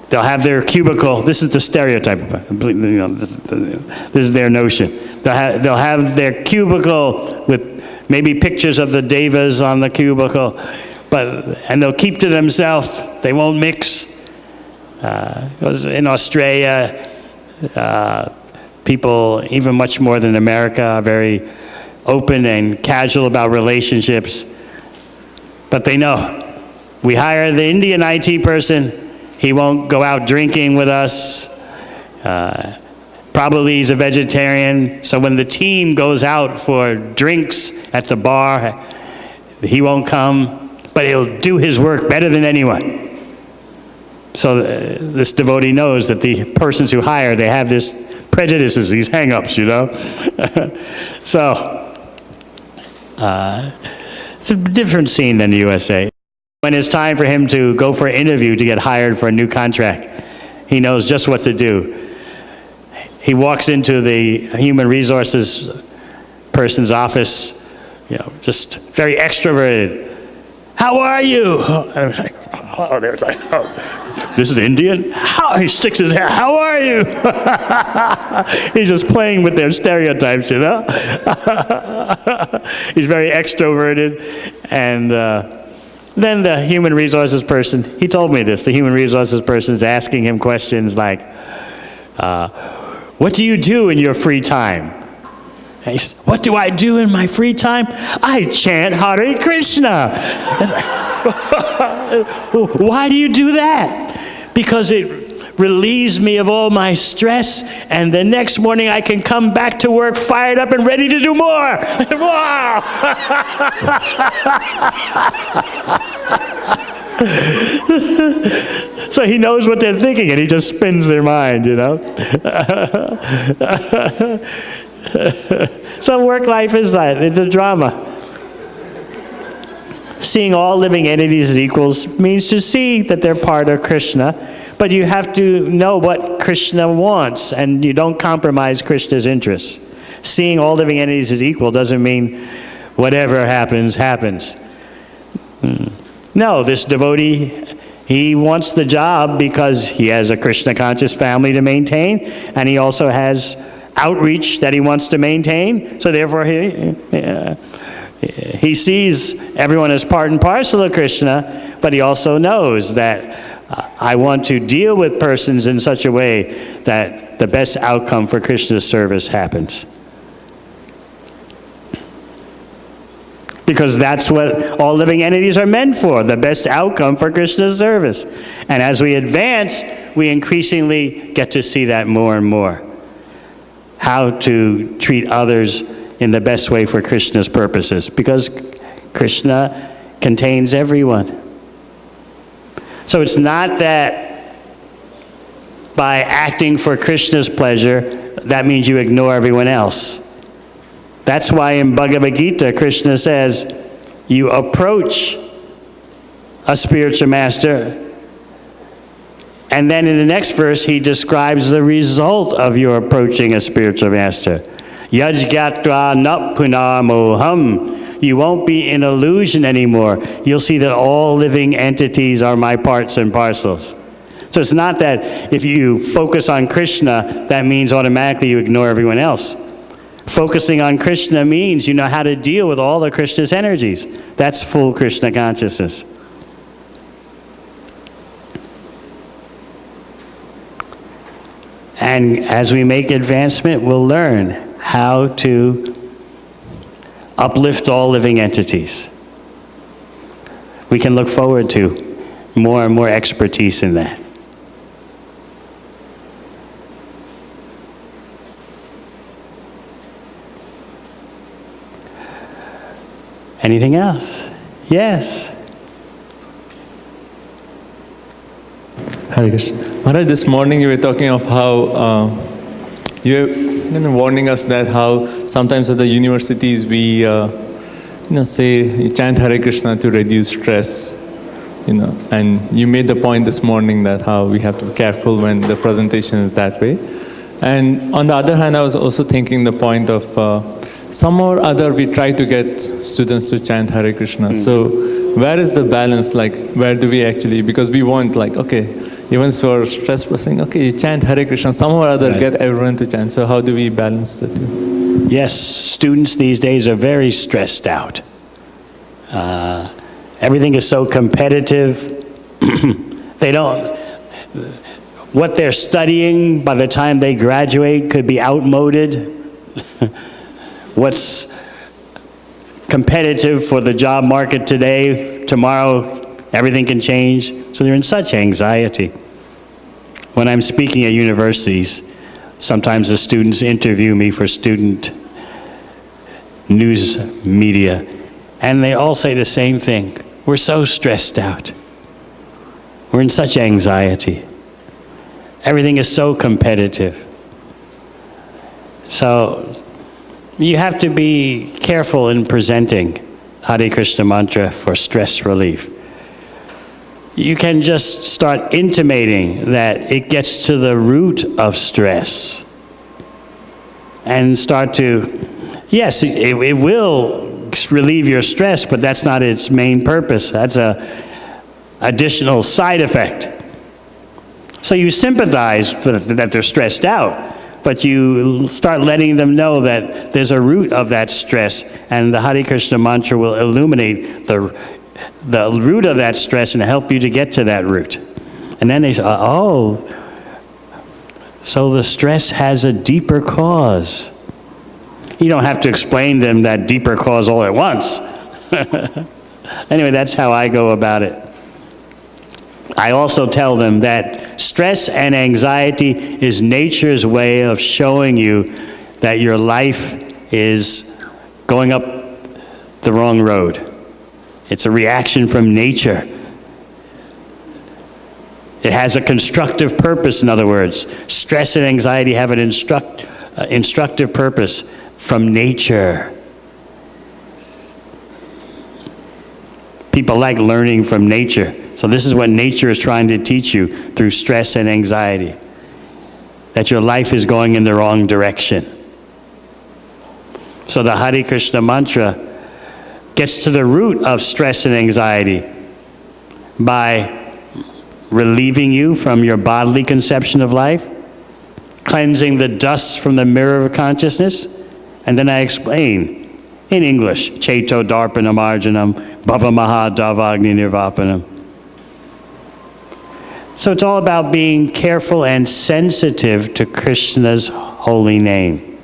They'll have their cubicle. This is the stereotype. This is their notion. They'll have their cubicle with maybe pictures of the devas on the cubicle, and they'll keep to themselves. They won't mix. In Australia, people, even much more than America, are very open and casual about relationships. But they know, we hire the Indian IT person, he won't go out drinking with us. Probably he's a vegetarian, so when the team goes out for drinks at the bar, he won't come, but he'll do his work better than anyone. So this devotee knows that the persons who hire, they have this prejudices, these hang-ups, So, it's a different scene than the USA. When it's time for him to go for an interview to get hired for a new contract, he knows just what to do. He walks into the human resources person's office, just very extroverted. How are you? This is Indian? He sticks his hair. How are you? He's just playing with their stereotypes, He's very extroverted. And then the human resources person, he told me this, the human resources person is asking him questions like, what do you do in your free time? And he said, what do I do in my free time? I chant Hare Krishna. Why do you do that? Because it relieves me of all my stress, and the next morning I can come back to work fired up and ready to do more. Wow! So he knows what they're thinking, and he just spins their mind, So work life is that. It's a drama. Seeing all living entities as equals means to see that they're part of Krishna, but you have to know what Krishna wants, and you don't compromise Krishna's interests. Seeing all living entities as equal doesn't mean whatever happens, happens. No, this devotee, he wants the job because he has a Krishna-conscious family to maintain, and he also has outreach that he wants to maintain, so therefore he sees everyone as part and parcel of Krishna, but he also knows that I want to deal with persons in such a way that the best outcome for Krishna's service happens. Because that's what all living entities are meant for, the best outcome for Krishna's service. And as we advance, we increasingly get to see that more and more. How to treat others in the best way for Krishna's purposes, because Krishna contains everyone. So it's not that by acting for Krishna's pleasure, that means you ignore everyone else. That's why in Bhagavad Gita, Krishna says, you approach a spiritual master, and then in the next verse, he describes the result of your approaching a spiritual master. Yajgatva na punamoham. You won't be in illusion anymore. You'll see that all living entities are my parts and parcels. So it's not that if you focus on Krishna, that means automatically you ignore everyone else. Focusing on Krishna means you know how to deal with all of Krishna's energies. That's full Krishna consciousness. And as we make advancement, we'll learn how to uplift all living entities. We can look forward to more and more expertise in that. Anything else? Yes. Hare Krishna. Maharaj, this morning you were talking of how you were warning us that how sometimes at the universities we say you chant Hare Krishna to reduce stress, and you made the point this morning that how we have to be careful when the presentation is that way. And on the other hand, I was also thinking the point of some or other we try to get students to chant Hare Krishna. So where is the balance? Like, where do we actually, because we want like, okay, even for stress processing, okay, you chant Hare Krishna, some or other get everyone to chant. So how do we balance the two? Yes, students these days are very stressed out. Everything is so competitive. They don't, what they're studying by the time they graduate could be outmoded. What's competitive for the job market today, tomorrow, everything can change. So they're in such anxiety. When I'm speaking at universities, sometimes the students interview me for student news media, and they all say the same thing. We're so stressed out. We're in such anxiety. Everything is so competitive. So you have to be careful in presenting Hare Krishna mantra for stress relief. You can just start intimating that it gets to the root of stress and start to, yes, it will relieve your stress, but that's not its main purpose. That's a additional side effect. So you sympathize that they're stressed out, but you start letting them know that there's a root of that stress, and the Hare Krishna mantra will illuminate the root of that stress and help you to get to that root. And then they say, oh, so the stress has a deeper cause. You don't have to explain them that deeper cause all at once. Anyway, that's how I go about it. I also tell them that stress and anxiety is nature's way of showing you that your life is going up the wrong road. It's a reaction from nature. It has a constructive purpose, in other words. Stress and anxiety have an instructive purpose from nature. People like learning from nature. So this is what nature is trying to teach you through stress and anxiety. That your life is going in the wrong direction. So the Hare Krishna mantra gets to the root of stress and anxiety by relieving you from your bodily conception of life, cleansing the dust from the mirror of consciousness, and then I explain in English, Cheto Darpanam Arjanam, Bhava Maha Davagni Nirvapanam. So it's all about being careful and sensitive to Krishna's holy name.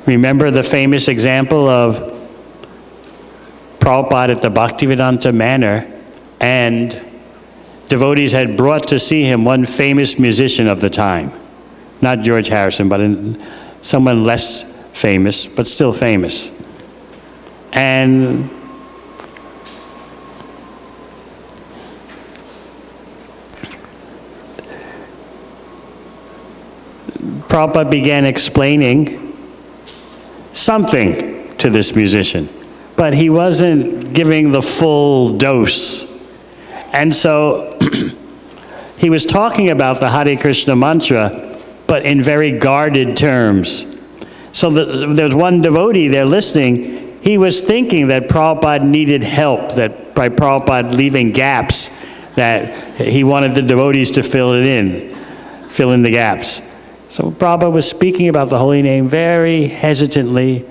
Remember the famous example of Prabhupada at the Bhaktivedanta Manor, and devotees had brought to see him one famous musician of the time. Not George Harrison, but someone less famous, but still famous. And Prabhupada began explaining something to this musician, but he wasn't giving the full dose. And so he was talking about the Hare Krishna mantra, but in very guarded terms. So there was one devotee there listening. He was thinking that Prabhupada needed help, that by Prabhupada leaving gaps, that he wanted the devotees to fill in the gaps. So Prabhupada was speaking about the holy name very hesitantly.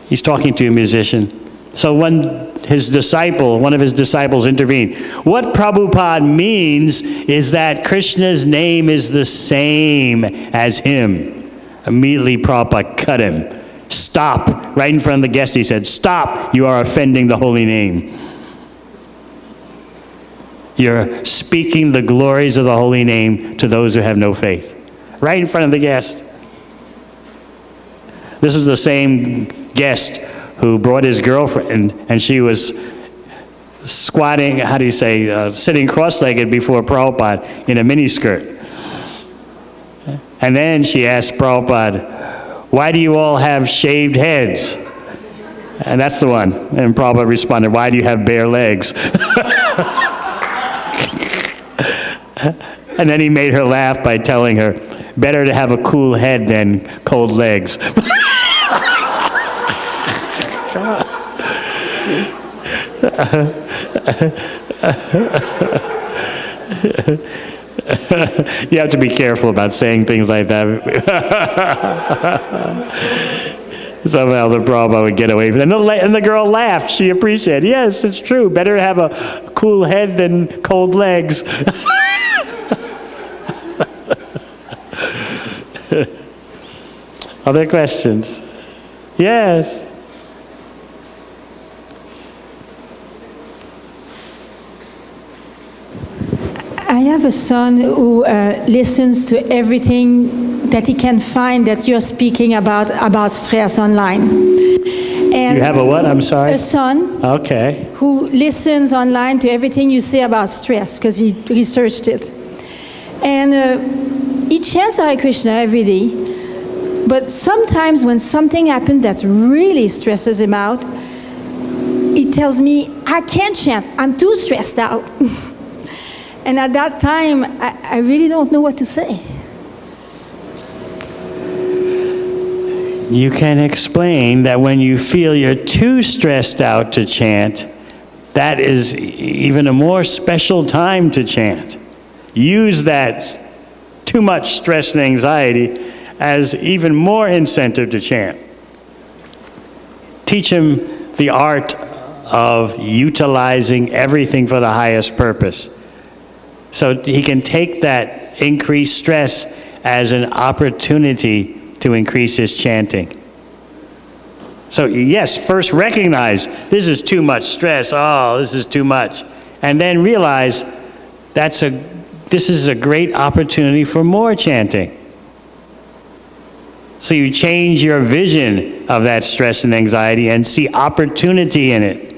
He's talking to a musician. So one of his disciples intervened. What Prabhupada means is that Krishna's name is the same as him. Immediately Prabhupada cut him. Stop. Right in front of the guest he said, stop, you are offending the holy name. You're speaking the glories of the holy name to those who have no faith. Right in front of the guest. This is the same guest who brought his girlfriend, and she was squatting, sitting cross-legged before Prabhupada in a miniskirt. And then she asked Prabhupada, why do you all have shaved heads? And that's the one. And Prabhupada responded, why do you have bare legs? And then he made her laugh by telling her, better to have a cool head than cold legs. You have to be careful about saying things like that. Somehow the Prabhupada would get away from it. And the girl laughed. She appreciated it. Yes, it's true. Better have a cool head than cold legs. Other questions? Yes. I have a son who listens to everything that he can find that you're speaking about stress online. And You have a what? I'm sorry? a son Okay. who listens online to everything you say about stress because he researched it. And he chants Hare Krishna every day, but sometimes when something happens that really stresses him out, he tells me, I can't chant, I'm too stressed out. And at that time, I really don't know what to say. You can explain that when you feel you're too stressed out to chant, that is even a more special time to chant. Use that too much stress and anxiety as even more incentive to chant. Teach him the art of utilizing everything for the highest purpose. So he can take that increased stress as an opportunity to increase his chanting. So yes, first recognize this is too much stress. Oh, this is too much. And then realize this is a great opportunity for more chanting. So you change your vision of that stress and anxiety and see opportunity in it.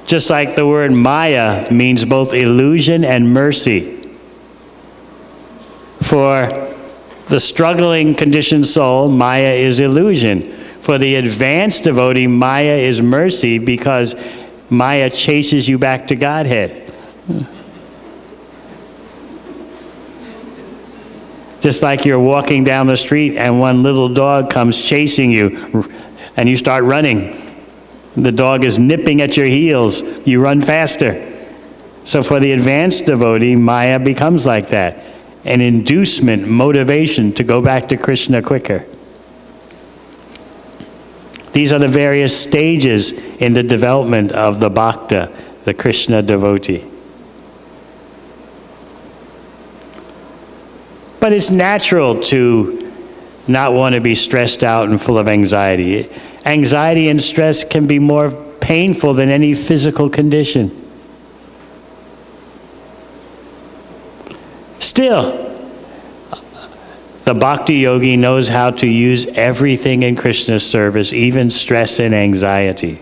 Just like the word Maya means both illusion and mercy. For the struggling conditioned soul, Maya is illusion. For the advanced devotee, Maya is mercy because Maya chases you back to Godhead. Just like you're walking down the street and one little dog comes chasing you and you start running. The dog is nipping at your heels. You run faster. So for the advanced devotee, Maya becomes like that. An inducement, motivation to go back to Krishna quicker. These are the various stages in the development of the bhakta, the Krishna devotee. But it's natural to not want to be stressed out and full of anxiety. Anxiety and stress can be more painful than any physical condition. Still, the bhakti yogi knows how to use everything in Krishna's service, even stress and anxiety.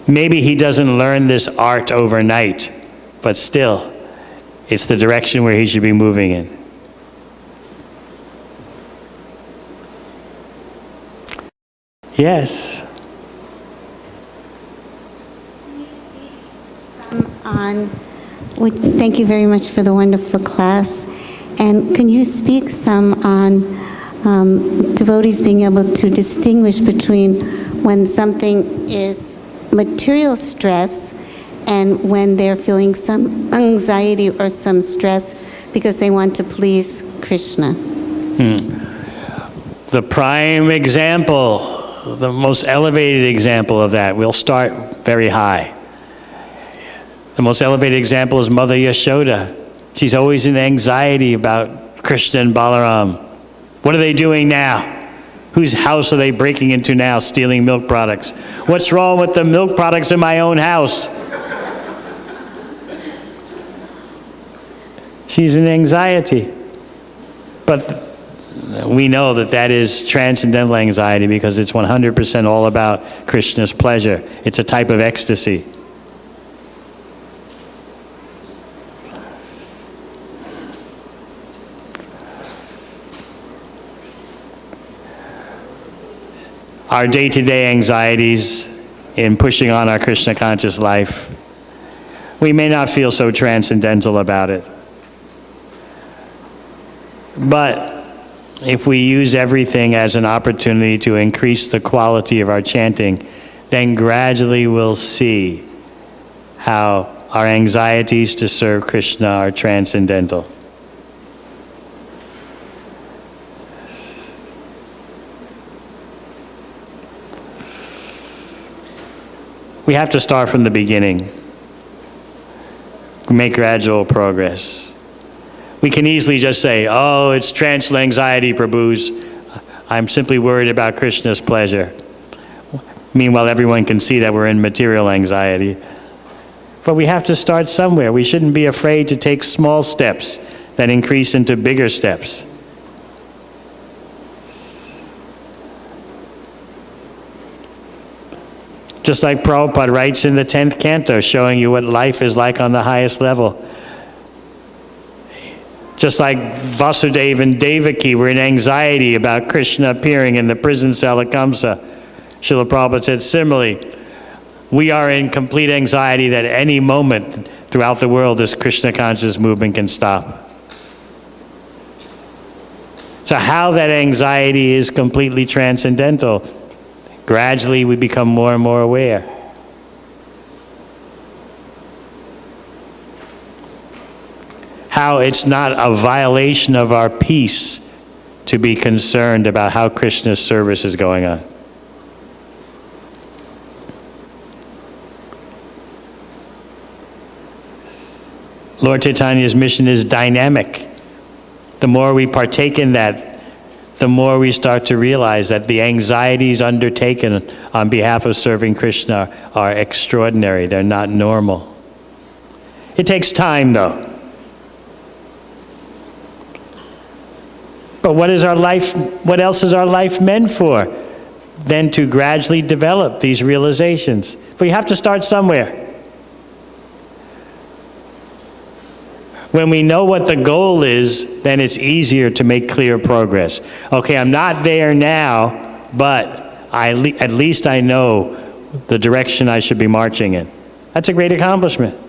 Maybe he doesn't learn this art overnight, but still, it's the direction where he should be moving in. Yes. Thank you very much for the wonderful class. And can you speak some on devotees being able to distinguish between when something is material stress and when they're feeling some anxiety or some stress because they want to please Krishna? The prime example, the most elevated example of that, we'll start very high. The most elevated example is Mother Yashoda. She's always in anxiety about Krishna and Balaram. What are they doing now? Whose house are they breaking into now, stealing milk products? What's wrong with the milk products in my own house? She's in anxiety. But we know that that is transcendental anxiety because it's 100% all about Krishna's pleasure. It's a type of ecstasy. Our day-to-day anxieties in pushing on our Krishna conscious life, we may not feel so transcendental about it. But if we use everything as an opportunity to increase the quality of our chanting, then gradually we'll see how our anxieties to serve Krishna are transcendental. We have to start from the beginning, make gradual progress. We can easily just say, oh, it's transcendental anxiety, Prabhus. I'm simply worried about Krishna's pleasure. Meanwhile, everyone can see that we're in material anxiety. But we have to start somewhere. We shouldn't be afraid to take small steps that increase into bigger steps. Just like Prabhupada writes in the 10th canto, showing you what life is like on the highest level. Just like Vasudeva and Devaki were in anxiety about Krishna appearing in the prison cell at Kamsa. Srila Prabhupada said, similarly, we are in complete anxiety that any moment throughout the world this Krishna conscious movement can stop. So how that anxiety is completely transcendental, gradually we become more and more aware. How it's not a violation of our peace to be concerned about how Krishna's service is going on. Lord Chaitanya's mission is dynamic. The more we partake in that, the more we start to realize that the anxieties undertaken on behalf of serving Krishna are extraordinary. They're not normal. It takes time, though. But what else is our life meant for than to gradually develop these realizations? But you have to start somewhere. When we know what the goal is, then it's easier to make clear progress. Okay, I'm not there now, but at least I know the direction I should be marching in. That's a great accomplishment.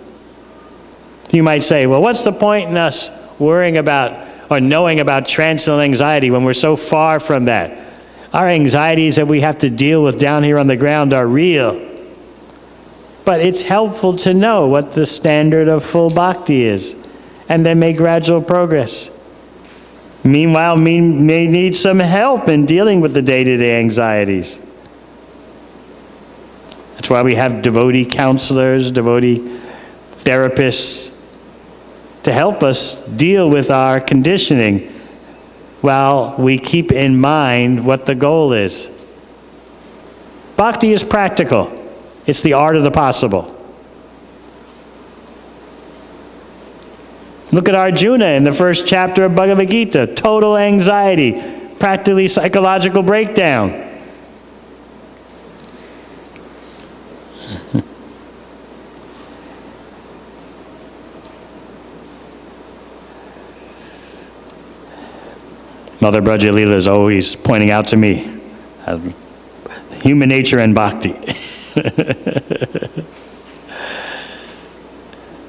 You might say, well, what's the point in us worrying about or knowing about transcendental anxiety when we're so far from that? Our anxieties that we have to deal with down here on the ground are real. But it's helpful to know what the standard of full bhakti is, and then make gradual progress. Meanwhile, we may need some help in dealing with the day-to-day anxieties. That's why we have devotee counselors, devotee therapists, to help us deal with our conditioning while we keep in mind what the goal is. Bhakti is practical. It's the art of the possible. Look at Arjuna in the first chapter of Bhagavad Gita. Total anxiety, practically psychological breakdown. Mother Braja Leela is always pointing out to me human nature and bhakti.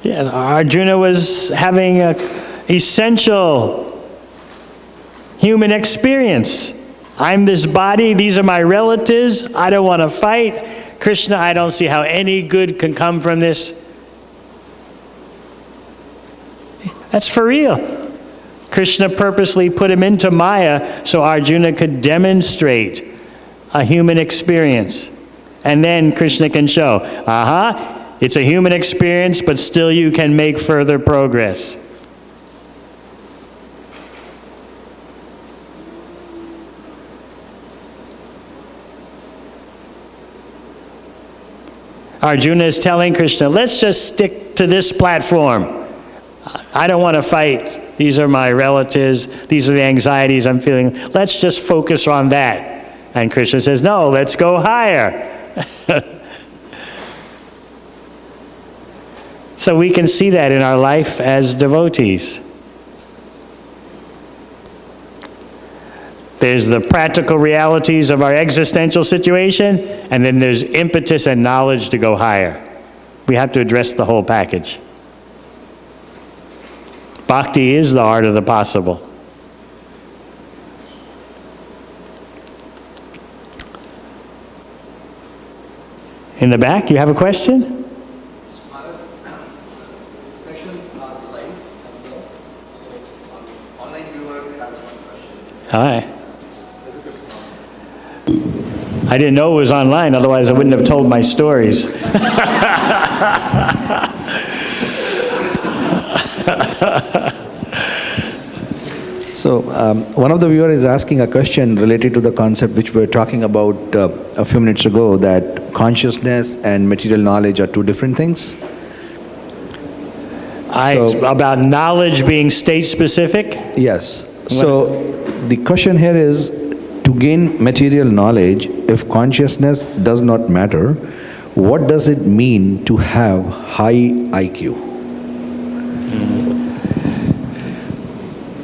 Yeah, Arjuna was having an essential human experience. I'm this body, these are my relatives, I don't want to fight. Krishna, I don't see how any good can come from this. That's for real. Krishna purposely put him into Maya so Arjuna could demonstrate a human experience. And then Krishna can show, it's a human experience, but still you can make further progress. Arjuna is telling Krishna, let's just stick to this platform. I don't want to fight. These are my relatives. These are the anxieties I'm feeling. Let's just focus on that. And Krishna says, no, let's go higher. So we can see that in our life as devotees. There's the practical realities of our existential situation, and then there's impetus and knowledge to go higher. We have to address the whole package. Bhakti is the art of the possible. In the back, you have a question? Sessions are live as well. So online viewer has one question. All right. I didn't know it was online, otherwise I wouldn't have told my stories. So one of the viewers is asking a question related to the concept which we were talking about a few minutes ago, that consciousness and material knowledge are two different things. About knowledge being state-specific? Yes. So the question here is, to gain material knowledge, if consciousness does not matter, what does it mean to have high IQ?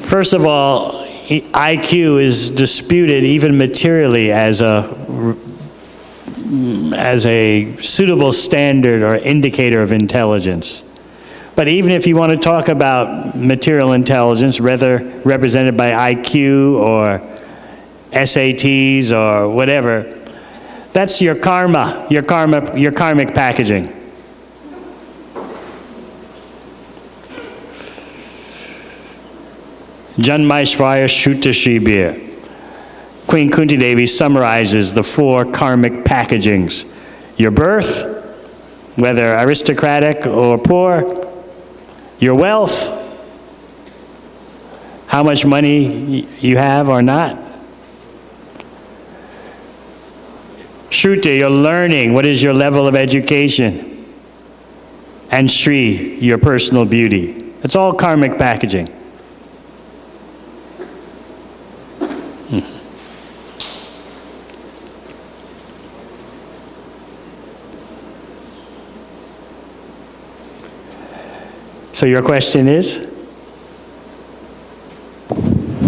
First of all, IQ is disputed even materially as a suitable standard or indicator of intelligence. But even if you want to talk about material intelligence, whether represented by IQ or SATs or whatever, that's your karma, your karmic packaging. Janmaishvara Shuta Shibir. Queen Kunti Devi summarizes the four karmic packagings. Your birth, whether aristocratic or poor, your wealth, how much money you have or not. Shruti, your learning, what is your level of education? And Shri, your personal beauty. It's all karmic packaging. So your question is?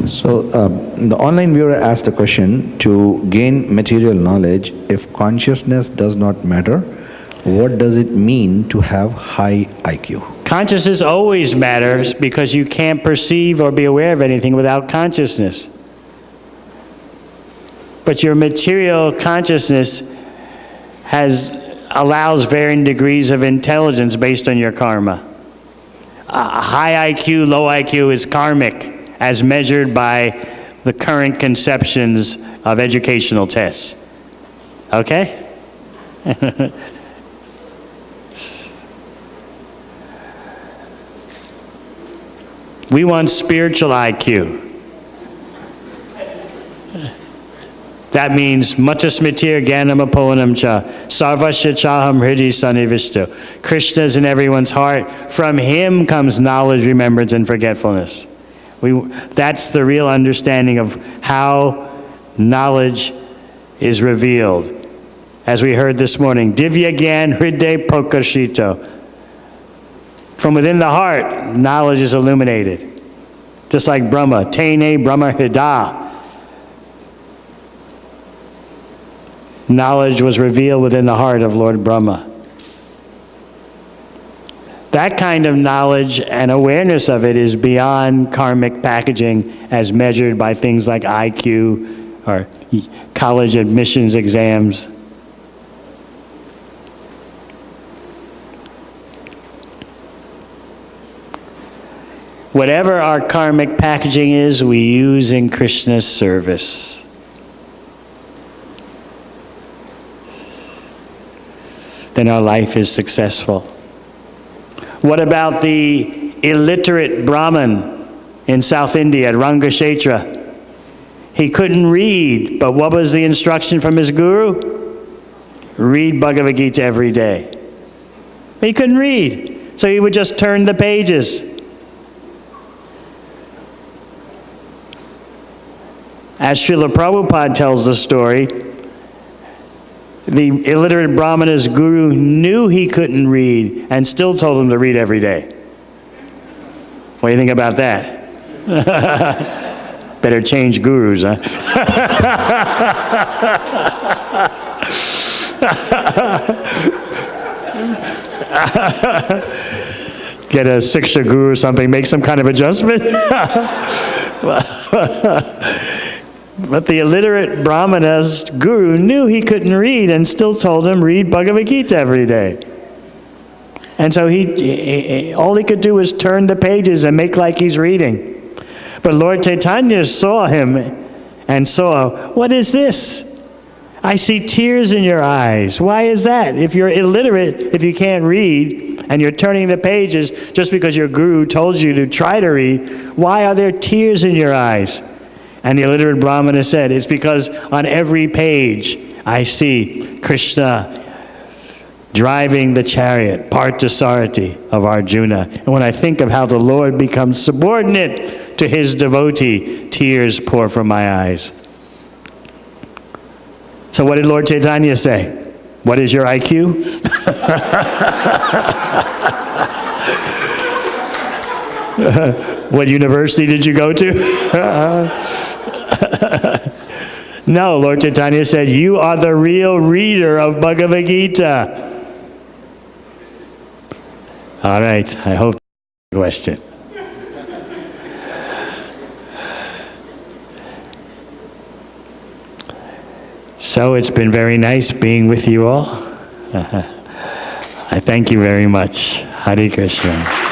So the online viewer asked a question, to gain material knowledge, if consciousness does not matter, what does it mean to have high IQ? Consciousness always matters because you can't perceive or be aware of anything without consciousness. But your material consciousness allows varying degrees of intelligence based on your karma. High IQ, low IQ is karmic, as measured by the current conceptions of educational tests. Okay? We want spiritual IQ. That means matasmitir gyanam apohanam cha, sarvasya chaham hridi sanivishtu. Krishna is in everyone's heart. From him comes knowledge, remembrance, and forgetfulness. That's the real understanding of how knowledge is revealed. As we heard this morning, Divya Gyan Hriday Prakashito. From within the heart, knowledge is illuminated. Just like Brahma, Tene Brahma Hida. Knowledge was revealed within the heart of Lord Brahma. That kind of knowledge and awareness of it is beyond karmic packaging as measured by things like IQ or college admissions exams. Whatever our karmic packaging is, we use in Krishna's service. Then our life is successful. What about the illiterate Brahmin in South India at Rangashetra? He couldn't read, but what was the instruction from his guru? Read Bhagavad Gita every day. But he couldn't read, so he would just turn the pages. As Srila Prabhupada tells the story, the illiterate Brahmana's guru knew he couldn't read and still told him to read every day. What do you think about that? Better change gurus, huh? Get a Siksha guru or something, make some kind of adjustment. But the illiterate Brahmana's guru knew he couldn't read and still told him, read Bhagavad Gita every day. And so all he could do was turn the pages and make like he's reading. But Lord Chaitanya saw him and saw, what is this? I see tears in your eyes. Why is that? If you're illiterate, if you can't read, and you're turning the pages just because your guru told you to try to read, why are there tears in your eyes? And the illiterate Brahmana said, it's because on every page I see Krishna driving the chariot, Parthasarathi of Arjuna. And when I think of how the Lord becomes subordinate to his devotee, tears pour from my eyes. So what did Lord Chaitanya say? What is your IQ? What university did you go to? No, Lord Chaitanya said, you are the real reader of Bhagavad Gita. All right, I hope that's the question. So it's been very nice being with you all. I thank you very much. Hare Krishna.